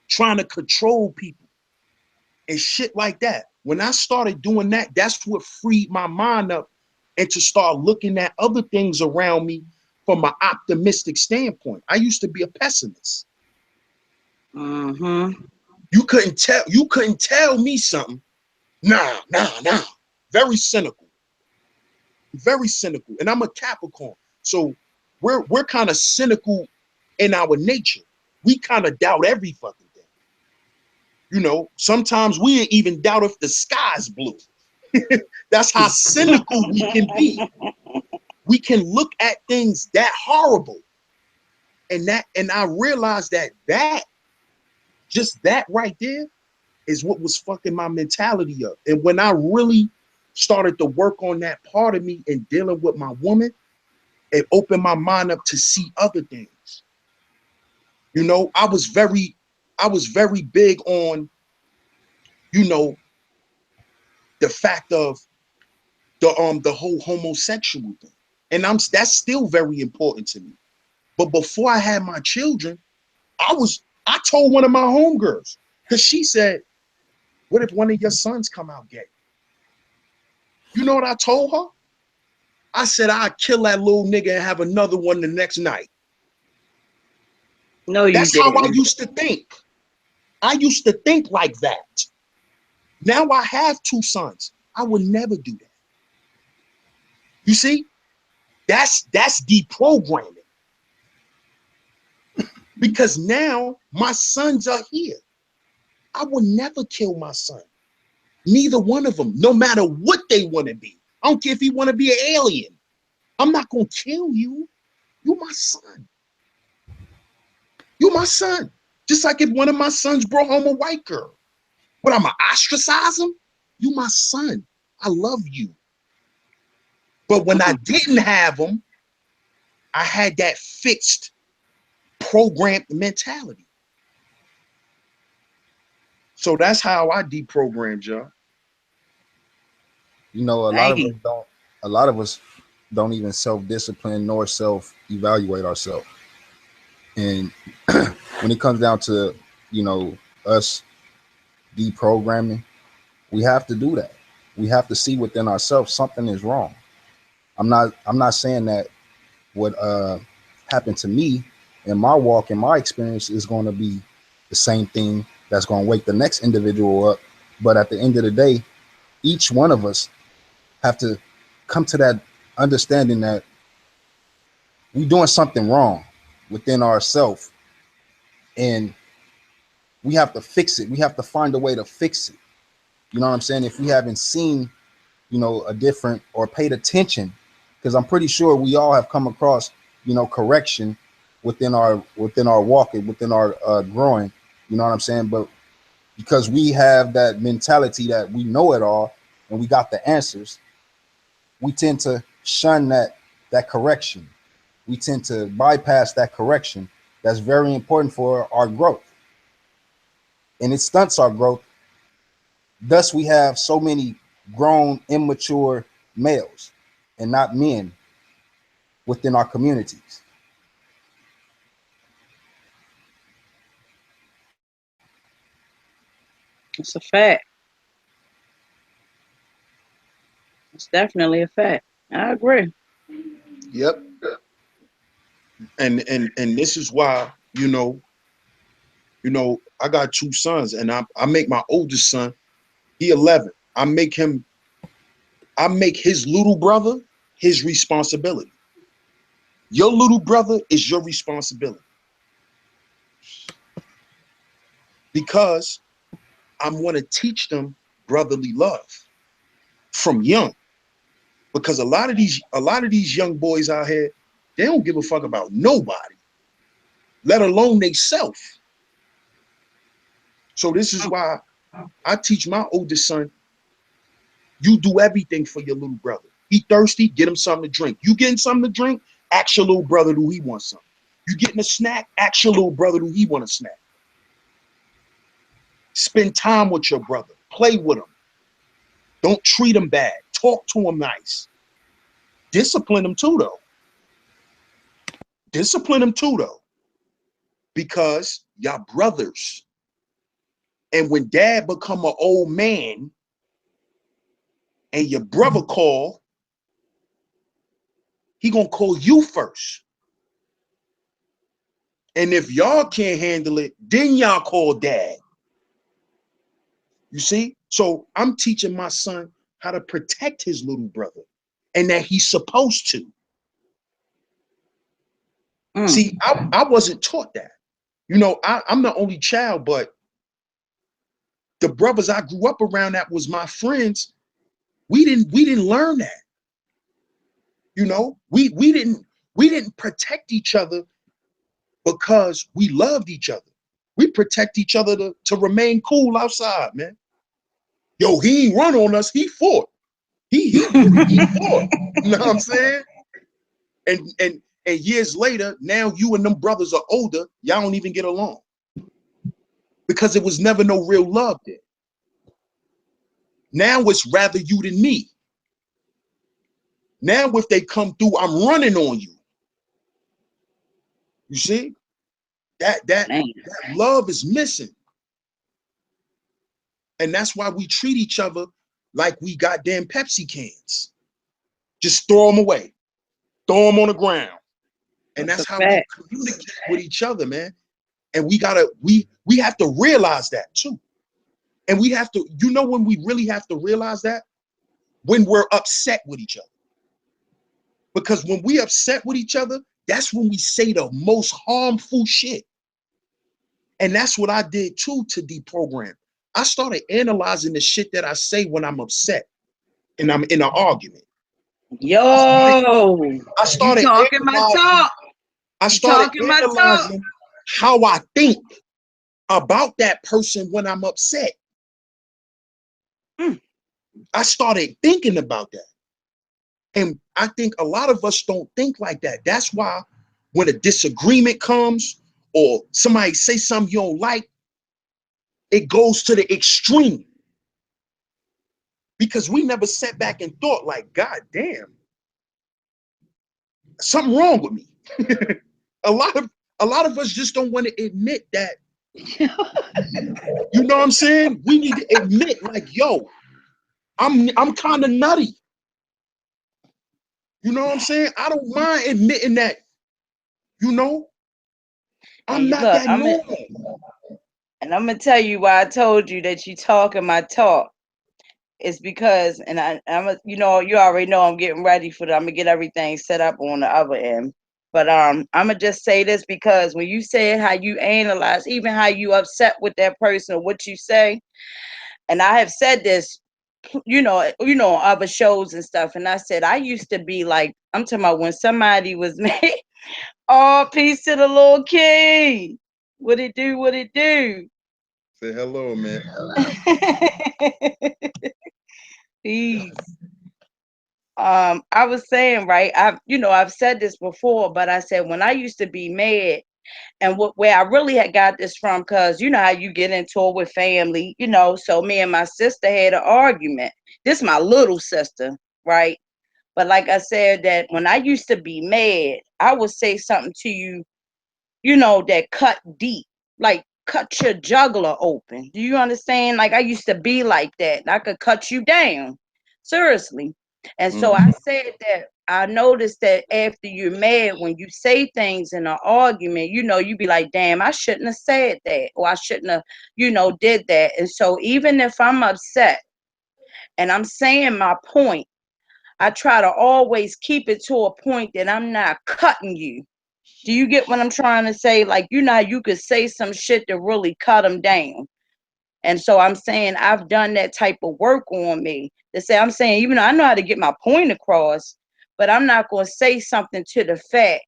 Trying to control people and shit like that. When I started doing that, that's what freed my mind up, and to start looking at other things around me from an optimistic standpoint. I used to be a pessimist. You couldn't tell me something. Nah. Very cynical. Very cynical. And I'm a Capricorn. So we're kind of cynical in our nature. We kind of doubt every fucking thing. You know, sometimes we even doubt if the sky's blue. That's how cynical we can be. We can look at things that horrible. And I realized that just that right there is what was fucking my mentality up. And when I really started to work on that part of me and dealing with my woman, it opened my mind up to see other things. You know, I was very big on, you know, the fact of the whole homosexual thing. And that's still very important to me. But before I had my children, I told one of my homegirls, because she said, what if one of your sons come out gay? You know what I told her? I said, I'd kill that little nigga and have another one the next night. No, you That's how I didn't. used to think. I used to think like that. Now I have 2 sons. I would never do that. You see, that's deprogramming. Because now my sons are here. I would never kill my son. Neither one of them, no matter what they want to be. I don't care if he want to be an alien. I'm not going to kill you. You're my son. You're my son. Just like if one of my sons brought home a white girl. What, I'm going to ostracize him? You my son. I love you. But when I didn't have him, I had that fixed, programmed mentality. So that's how I deprogrammed y'all. You know, Dang. a lot of us don't even self-discipline nor self-evaluate ourselves. And when it comes down to, you know, us deprogramming, we have to do that. We have to see within ourselves something is wrong. I'm not saying that what happened to me in my walk and my experience is going to be the same thing that's going to wake the next individual up. But at the end of the day, each one of us have to come to that understanding that we're doing something wrong within ourselves, and we have to fix it. We have to find a way to fix it. You know what I'm saying? If we haven't seen, you know, a different or paid attention, because I'm pretty sure we all have come across, you know, correction within our walking, within our growing. You know what I'm saying? But because we have that mentality that we know it all and we got the answers, we tend to shun that correction. We tend to bypass that correction. That's very important for our growth, and it stunts our growth. Thus, we have so many grown, immature males and not men within our communities. It's a fact. It's definitely a fact. I agree. Yep. And this is why, I got 2 sons, and I make my oldest son, he 11. I make his little brother his responsibility. Your little brother is your responsibility. Because I'm going to teach them brotherly love from young. Because a lot of these young boys out here, they don't give a fuck about nobody, let alone they self. So this is why I teach my oldest son, you do everything for your little brother. He thirsty, get him something to drink. You getting something to drink? Ask your little brother, do he want something? You getting a snack? Ask your little brother, do he want a snack? Spend time with your brother. Play with him. Don't treat him bad. Talk to him nice. Discipline him too, though. Discipline him too, though. Because y'all brothers. And when dad become an old man and your brother call, he gonna call you first. And if y'all can't handle it, then y'all call dad. You see? So I'm teaching my son how to protect his little brother and that he's supposed to. See, I wasn't taught that. I'm the only child, but the brothers I grew up around that was my friends, we didn't learn that. We didn't protect each other because we loved each other. We protect each other to remain cool outside, man. Yo, he ain't run on us, he fought. He fought. You know what I'm saying? And years later, now you and them brothers are older, y'all don't even get along. Because it was never no real love there. Now it's rather you than me. Now if they come through, I'm running on you. You see? That Man. love is missing. And that's why we treat each other like we goddamn Pepsi cans. Just throw them away. Throw them on the ground. And that's how we communicate with each other, man. And we have to realize that too. And we have to, you know, when we really have to realize that? When we're upset with each other. Because when we upset with each other, that's when we say the most harmful shit. And that's what I did too to deprogram. I started analyzing the shit that I say when I'm upset and I'm in an argument. Yo, I started you talking my talk. I started analyzing how I think about that person when I'm upset. I started thinking about that. And I think a lot of us don't think like that. That's why when a disagreement comes or somebody say something you don't like, it goes to the extreme. Because we never sat back and thought like, God damn, something wrong with me. a lot of us just don't want to admit that. You know what I'm saying? We need to admit like, yo, I'm kind of nutty. You know what I'm saying? I don't mind admitting that, you know, I'm not that normal. And I'm gonna tell you why I told you that you talking my talk. It's because, and I'm you know, you already know I'm getting ready for that. I'm gonna get everything set up on the other end. But I'm gonna just say this because when you said how you analyze, even how you upset with that person or what you say, and I have said this, you know, on other shows and stuff, and I said I used to be like, I'm talking about when somebody was made. Oh, peace to the little king. What it do? What it do? Say hello, man. Peace. I was saying, right, I've said this before, but I said when I used to be mad, and where I really had got this from, because you know how you get into it with family, you know, so me and my sister had an argument. This is my little sister, right? But like I said, that when I used to be mad, I would say something to you, you know, that cut deep, like cut your jugular open. Do you understand? Like I used to be like that. I could cut you down. Seriously. And so I said that I noticed that after you're mad, when you say things in an argument, you know, you be like, damn, I shouldn't have said that, or I shouldn't have, you know, did that. And so even if I'm upset and I'm saying my point, I try to always keep it to a point that I'm not cutting you. Do you get what I'm trying to say? Like, you know, how you could say some shit to really cut them down. And so I'm saying I've done that type of work on me. To say, I'm saying, even though I know how to get my point across, but I'm not going to say something to the fact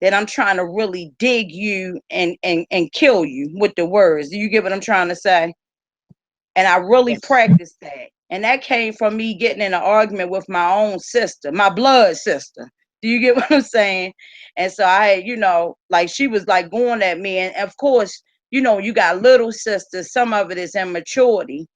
that I'm trying to really dig you and kill you with the words. Do you get what I'm trying to say? And I really practiced that. And that came from me getting in an argument with my own sister, my blood sister. Do you get what I'm saying? And so I had, you know, like she was like going at me. And of course, you know, you got little sisters, some of it is immaturity.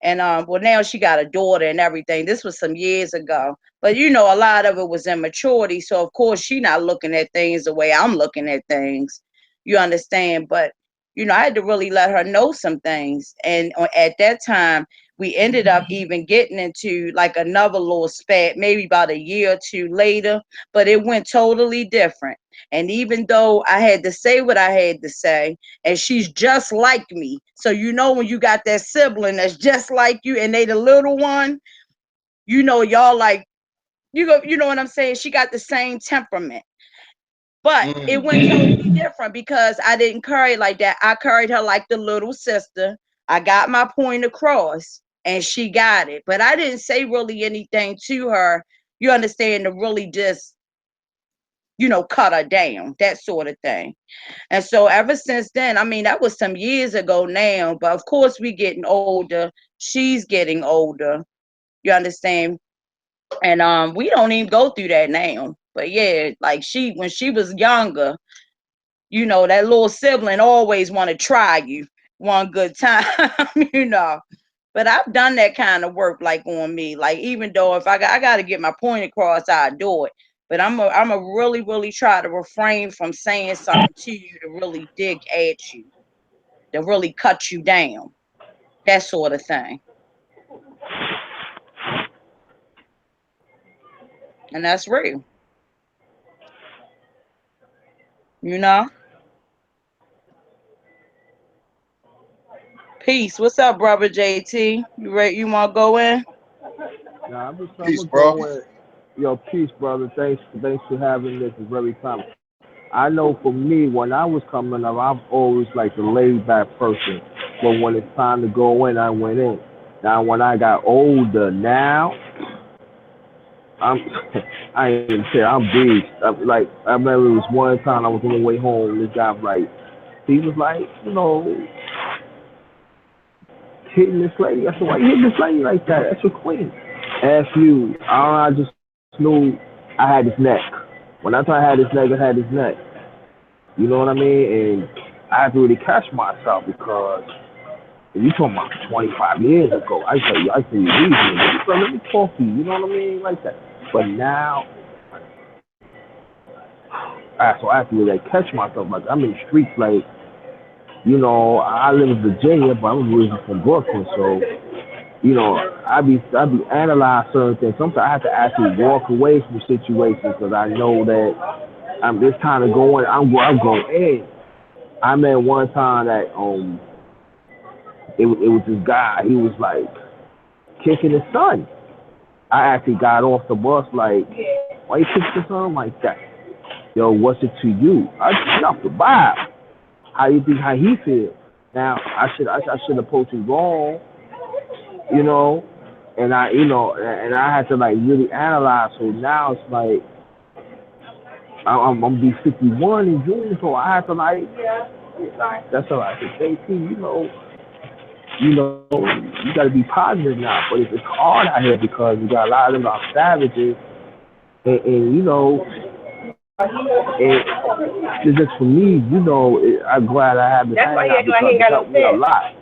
And well, now she got a daughter and everything. This was some years ago. But you know, a lot of it was immaturity. So of course she not looking at things the way I'm looking at things. You understand? But you know, I had to really let her know some things. And at that time, we ended up even getting into like another little spat, maybe about a year or two later, but it went totally different. And even though I had to say what I had to say, and she's just like me. So you know when you got that sibling that's just like you and they the little one, you know, y'all like, you know what I'm saying? She got the same temperament. But it went totally different because I didn't carry like that. I carried her like the little sister. I got my point across and she got it. But I didn't say really anything to her, you understand, to really just, you know, cut her down, that sort of thing. And so ever since then, I mean, that was some years ago now, but of course we getting older. She's getting older. You understand? And we don't even go through that now. But yeah, like when she was younger, you know, that little sibling always want to try you one good time, you know. But I've done that kind of work like on me. Like even though if I got to get my point across, I do it. But I'm a really try to refrain from saying something to you to really dig at you, to really cut you down, that sort of thing. And that's real, you know. Peace. What's up, brother JT? You ready? You want to go in? Nah, I'm Peace, gonna bro. go with yo, peace, brother. Thanks for having this. It's very time. I know for me, when I was coming up, I'm always like the laid back person. But when it's time to go in, I went in. Now, when I got older, now I'm I ain't even care. I'm big. Like I remember it was one time I was on the way home. This guy was like, he was like, hitting this lady. I said, why you hitting this lady like that? That's your queen. Ask you. I just knew I had his neck. When I thought I had his neck, I had his neck. You know what I mean? And I had to really catch myself because if you talking about 25 years ago, I tell you these, so let me talk to you. You know what I mean? Like that. But now, so I have to really like, catch myself. Like I'm in the streets. Like I live in Virginia, but I'm originally from Brooklyn, so I be analyze certain things. Sometimes I have to actually walk away from situations because I know that it's time to go in. I'm going in. I met one time that it was this guy. He was like kicking his son. I actually got off the bus like, why you kick your son like that? Yo, what's it to you? I just off the vibe. How you think how he feels? Now I should approach it wrong, and I had to like really analyze. So now it's like I'm gonna be 51 in June, so I have to like that's all I can say. You got to be positive now, but it's hard out here because you got a lot of them are savages, and it's just for me, I'm glad I have this hangout because it helped me a lot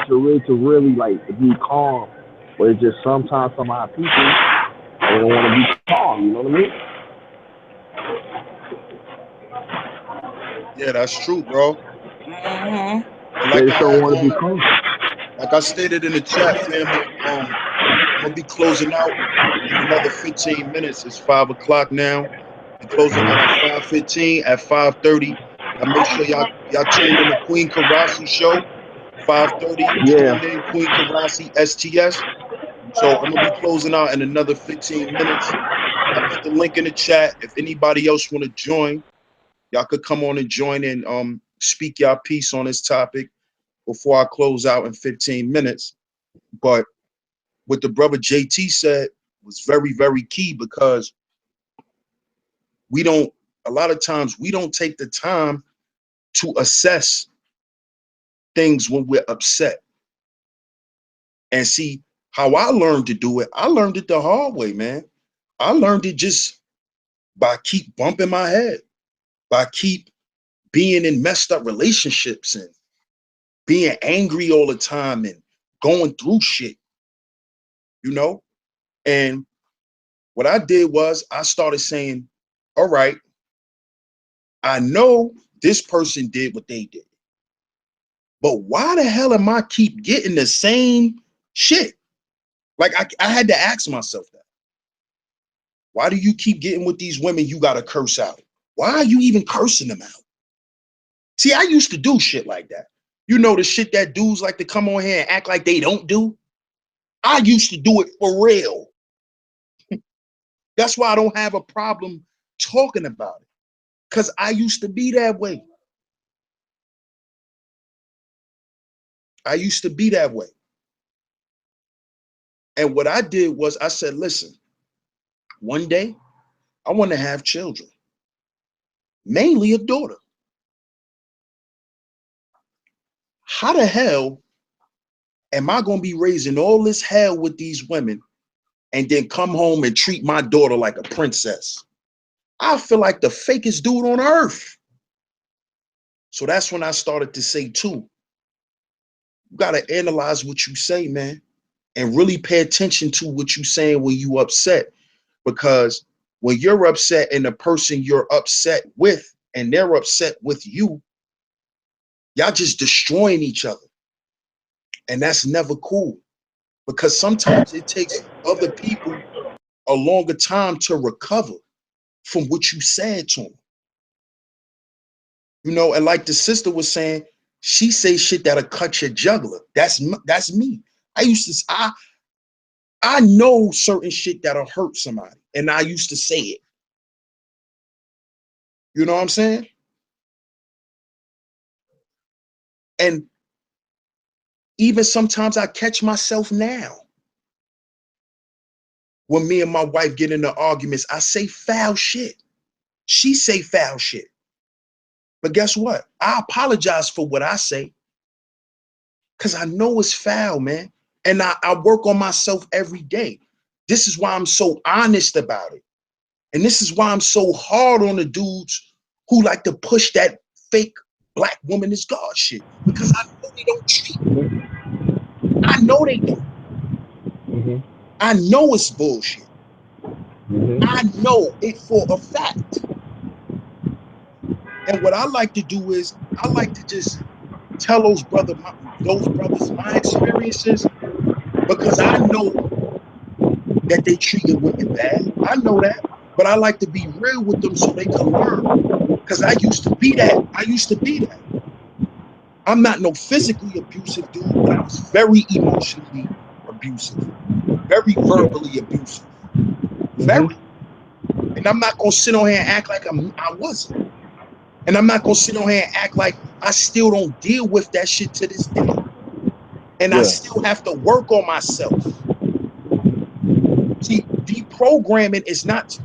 to really like to be calm. But it's just sometimes some of our people they don't want to be calm. You know what I mean? Yeah, that's true, bro. Mm-hmm. And They like just don't want to be calm. like I stated in the chat, family, I'm gonna be closing out in another 15 minutes. It's 5 o'clock now. Be closing out at 5:15. At 5:30, y'all make sure y'all tuned in the Queen Karasi show. 5:30, Yeah. tune in Queen Karasi STS. So I'm gonna be closing out in another 15 minutes. I put the link in the chat. If anybody else want to join, y'all could come on and join and speak y'all piece on this topic before I close out in 15 minutes. But what the brother JT said was very, very key because a lot of times we don't take the time to assess things when we're upset. And see, how I learned to do it, I learned it the hard way, man. I learned it just by keep bumping my head, by keep being in messed up relationships and being angry all the time and going through shit, you know? And what I did was I started saying, all right, I know this person did what they did, but why the hell am I keep getting the same shit? Like I had to ask myself that. Why do you keep getting with these women you got to curse out? Why are you even cursing them out? See, I used to do shit like that. You know, the shit that dudes like to come on here and act like they don't do. I used to do it for real. That's why I don't have a problem talking about it, because I used to be that way. I used to be that way. And what I did was I said, listen, one day I want to have children, mainly a daughter. How the hell am I going to be raising all this hell with these women and then come home and treat my daughter like a princess? I feel like the fakest dude on earth. So that's when I started to say, too, you got to analyze what you say, man, and really pay attention to what you're saying when you upset, because when you're upset and the person you're upset with and they're upset with you, y'all just destroying each other. And that's never cool, because sometimes it takes other people a longer time to recover from what you said to them. You know, and like the sister was saying, she say shit that'll cut your jugular. That's me. I know certain shit that'll hurt somebody, and I used to say it. You know what I'm saying? And even sometimes I catch myself now. When me and my wife get into arguments, I say foul shit. She say foul shit. But guess what? I apologize for what I say, because I know it's foul, man. And I work on myself every day. This is why I'm so honest about it. And this is why I'm so hard on the dudes who like to push that fake black woman is God shit. Because I know they don't treat me. I know they don't. I know it's bullshit. I know it for a fact. And what I like to do is I like to just tell those brothers my experiences, because I know that they treated women bad. I know that. But I like to be real with them so they can learn. Because I used to be that. I'm not no physically abusive dude, but I was very emotionally abusive, very verbally abusive. Very. And I'm not gonna sit on here and act like I wasn't. And I'm not gonna sit on here and act like I still don't deal with that shit to this day. And I still have to work on myself. See, deprogramming is not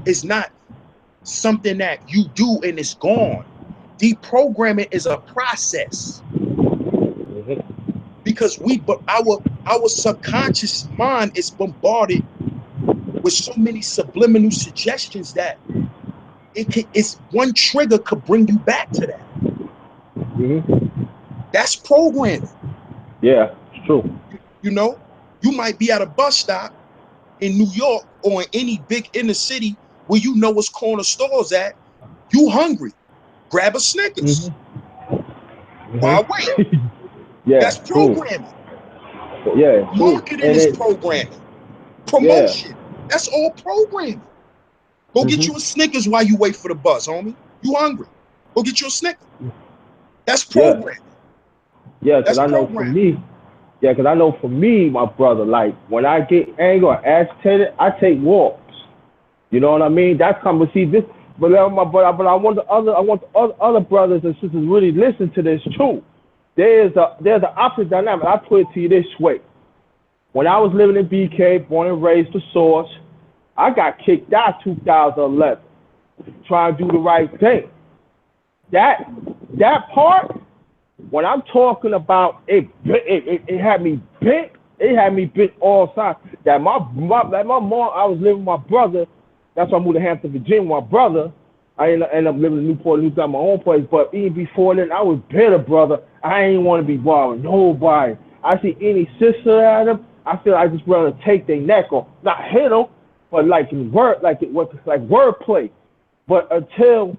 something that you do and it's gone. Deprogramming is a process. Because our subconscious mind is bombarded with so many subliminal suggestions that it's one trigger could bring you back to that. That's programming. Yeah, it's true. You know, you might be at a bus stop in New York or in any big inner city where you know what's corner stores at. You hungry, grab a Snickers. Why wait? Yeah, that's programming. Yeah, Marketing is programming. Promotion, that's all programming. Go get you a Snickers while you wait for the bus, homie. You hungry? Go get you a Snickers. That's programming. Yeah, because I know for me, my brother, like when I get angry or agitated, I take walks. You know what I mean? That's coming. See this, but I want the other brothers and sisters really listen to this too. There's an opposite dynamic. I put it to you this way: when I was living in BK, born and raised the Source, I got kicked out 2011, trying to do the right thing. That part, when I'm talking about it had me bent. It had me bent all sides. That my mom, I was living with my brother. That's why I moved to Hampton, Virginia. My brother, I ended up living in Newport News, got my own place. But even before then, I was bitter, brother. I ain't want to be bothering nobody. I see any sister at them, I feel I just rather take their neck off, not hit them, but like wordplay. But until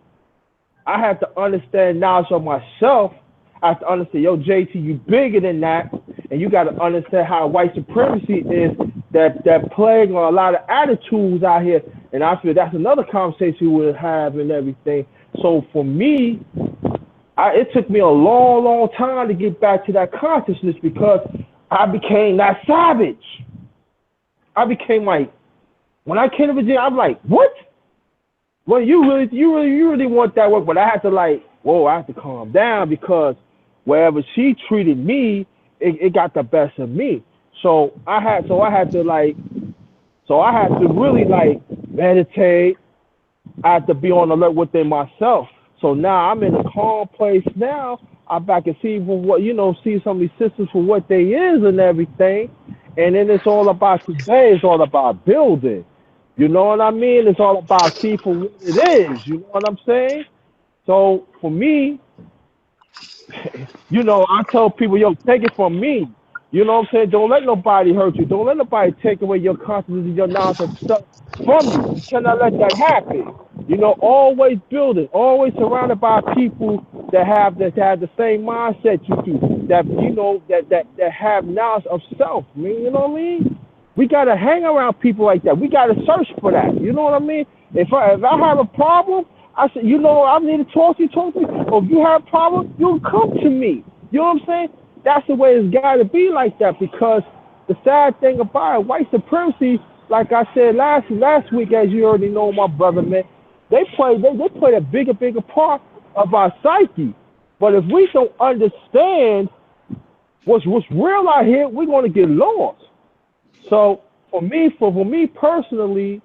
I had to understand knowledge of myself, I have to understand, yo, JT, you bigger than that, and you got to understand how white supremacy is that plague on a lot of attitudes out here. And I feel that's another conversation we'll have and everything. So for me, it took me a long, long time to get back to that consciousness, because I became that savage. I became like, when I came to Virginia, I'm like, what? Well, you really want that work? But I had to I have to calm down, because wherever she treated me, it got the best of me. So I had to really meditate. I had to be on alert within myself. So now I'm in a calm place now. I'm back and see see some of these systems for what they is and everything. And then it's all about today. It's all about building. You know what I mean? It's all about see for what it is. You know what I'm saying? So for me, I tell people, yo, take it from me. You know what I'm saying? Don't let nobody hurt you. Don't let nobody take away your confidence and your knowledge of stuff from you. You cannot let that happen. You know, always building, always surrounded by people that have the same mindset you do, that you know that have knowledge of self. I mean, you know what I mean? We gotta hang around people like that. We gotta search for that. You know what I mean? If I have a problem, I said, you know, I need to talk to you, talk to me. Or if you have a problem, you come to me. You know what I'm saying? That's the way it's got to be like that, because the sad thing about it, white supremacy, like I said last week, as you already know, my brother, man, they play a bigger part of our psyche. But if we don't understand what's real out here, we're going to get lost. So for me personally,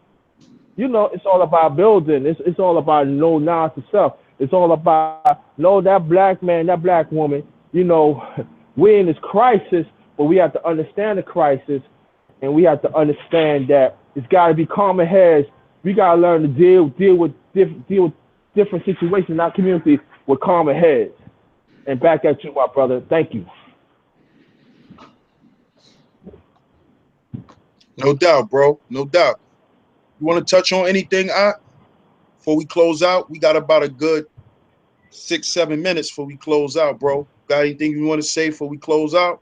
you know, it's all about building. It's all about know knowledge of self. It's all about know that black man, that black woman. You know, we're in this crisis, but we have to understand the crisis, and we have to understand that it's got to be calmer heads. We got to learn to deal with different situations in our community with calmer heads. And back at you, my brother. Thank you. No doubt, bro. No doubt. You want to touch on anything, before we close out? We got about a good 6-7 minutes before we close out, bro. Got anything you want to say before we close out?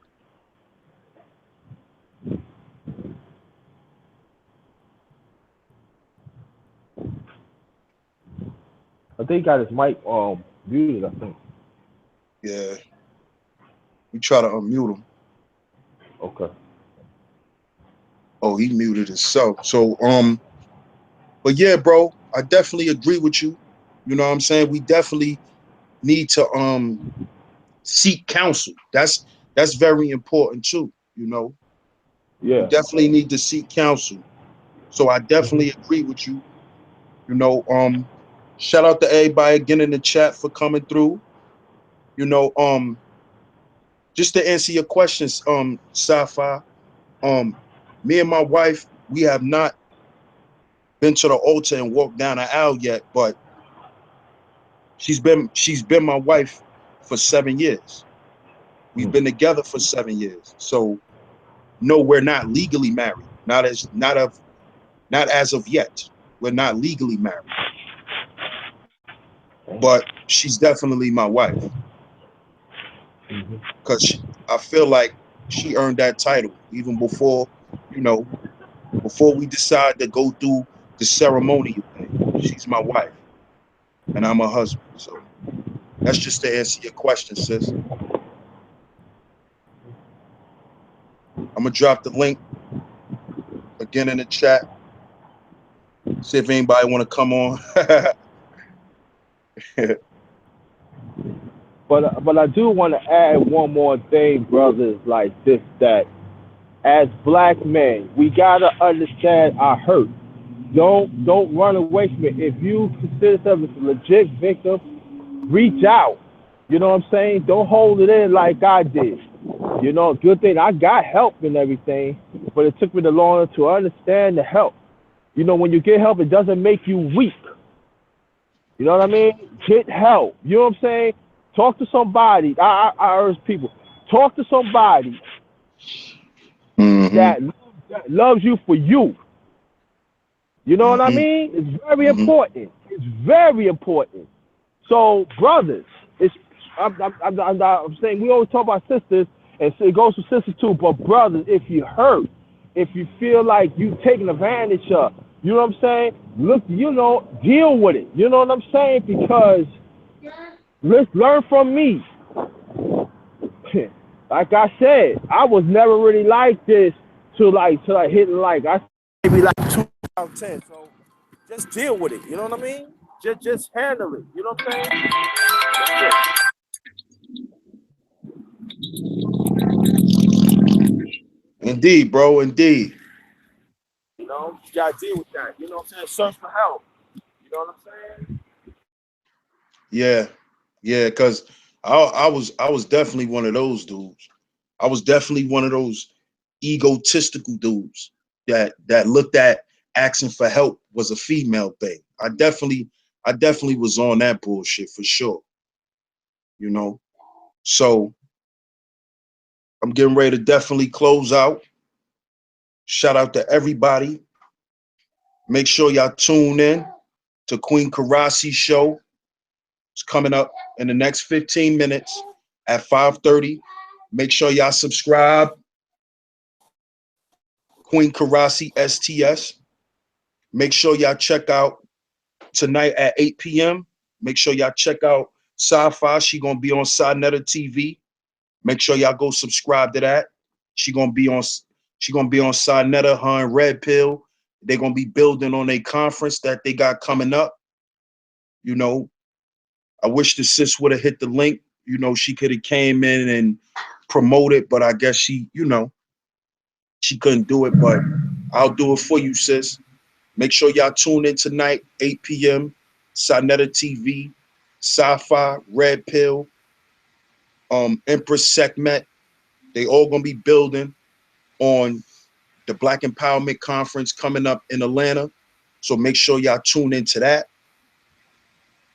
I think he got his mic muted, I think. Yeah. We try to unmute him. Okay. Oh, he muted himself. So, but yeah, bro, I definitely agree with you. You know what I'm saying? We definitely need to seek counsel. That's very important too, you know. Yeah. We definitely need to seek counsel. So I definitely agree with you. You know, shout out to everybody again in the chat for coming through. You know, just to answer your questions, Sci-Fi, me and my wife, we have not been to the altar and walked down the aisle yet, but she's been my wife for 7 years. We've been together for 7 years. So no, we're not legally married. Not as of yet. We're not legally married. But she's definitely my wife. Because I feel like she earned that title even before, you know, before we decide to go through the ceremonial thing. She's my wife and I'm her husband. So that's just to answer your question, sis. I'm gonna drop the link again in the chat. See if anybody want to come on. But I do want to add one more thing, brothers, like this, that as black men, we gotta understand our hurt. Don't run away from it. If you consider yourself as a legit victim, reach out. You know what I'm saying? Don't hold it in like I did. You know, good thing I got help and everything, but it took me the longer to understand the help. You know, when you get help, it doesn't make you weak. You know what I mean? Get help. You know what I'm saying? Talk to somebody. I urge people, talk to somebody that loves you for you. You know what I mean? It's very important. It's very important. So, brothers, I'm saying we always talk about sisters, and so it goes to sisters too. But brothers, if you hurt, if you feel like you taking advantage of, you know what I'm saying? Look, you know, deal with it. You know what I'm saying? Because let's learn from me. Like I said, I was never really like this till I hit like I maybe like 2010. So just deal with it. You know what I mean? Just handle it. You know what I'm saying? Indeed, bro. Indeed. You know, you gotta deal with that. You know what I'm saying? Search for help. You know what I'm saying? Yeah, yeah. Because I was definitely one of those dudes. I was definitely one of those egotistical dudes that looked at asking for help was a female thing. I definitely was on that bullshit for sure. You know, so I'm getting ready to definitely close out. Shout out to everybody. Make sure y'all tune in to Queen Karasi's show. It's coming up in the next 15 minutes at 5:30. Make sure y'all subscribe. Queen Karasi STS. Make sure y'all check out tonight at 8 p.m. Make sure y'all check out Sci-Fi. She gonna be on Sinetta TV. Make sure y'all go subscribe to that. She gonna be on Sinetta, her and Red Pill. They're gonna be building on a conference that they got coming up. You know, I wish the sis would have hit the link. You know, she could have came in and promoted, but I guess she couldn't do it. But I'll do it for you, sis. Make sure y'all tune in tonight, 8 p.m. Sinetta TV, Sci-Fi, Red Pill, Empress Sekhmet. They all gonna be building on the Black Empowerment Conference coming up in Atlanta. So make sure y'all tune into that.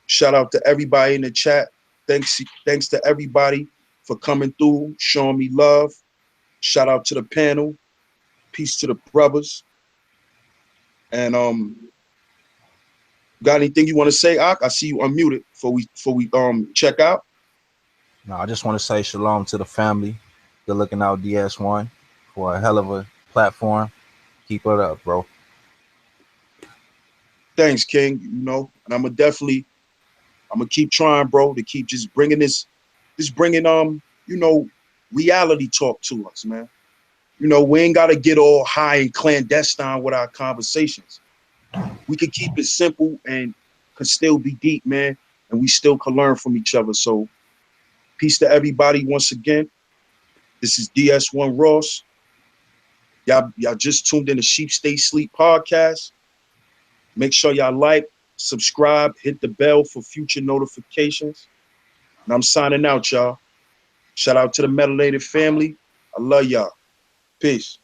Shout out to everybody in the chat. Thanks to everybody for coming through, showing me love. Shout out to the panel. Peace to the brothers. And got anything you want to say, Ak? I see you unmuted before we check out. No, I just want to say shalom to the family. Good looking out, DS1, for a hell of a platform. Keep it up, bro. Thanks, King. You know, and I'm gonna keep trying, bro, to keep just bringing you know, reality talk to us, man. You know, we ain't gotta get all high and clandestine with our conversations. We could keep it simple and could still be deep, man, and we still can learn from each other. So peace to everybody once again. This is DS1 Ross. Y'all just tuned in to Sheep Stay Sleep podcast. Make sure y'all like, subscribe, hit the bell for future notifications. And I'm signing out, y'all. Shout out to the Metalated family. I love y'all. Peace.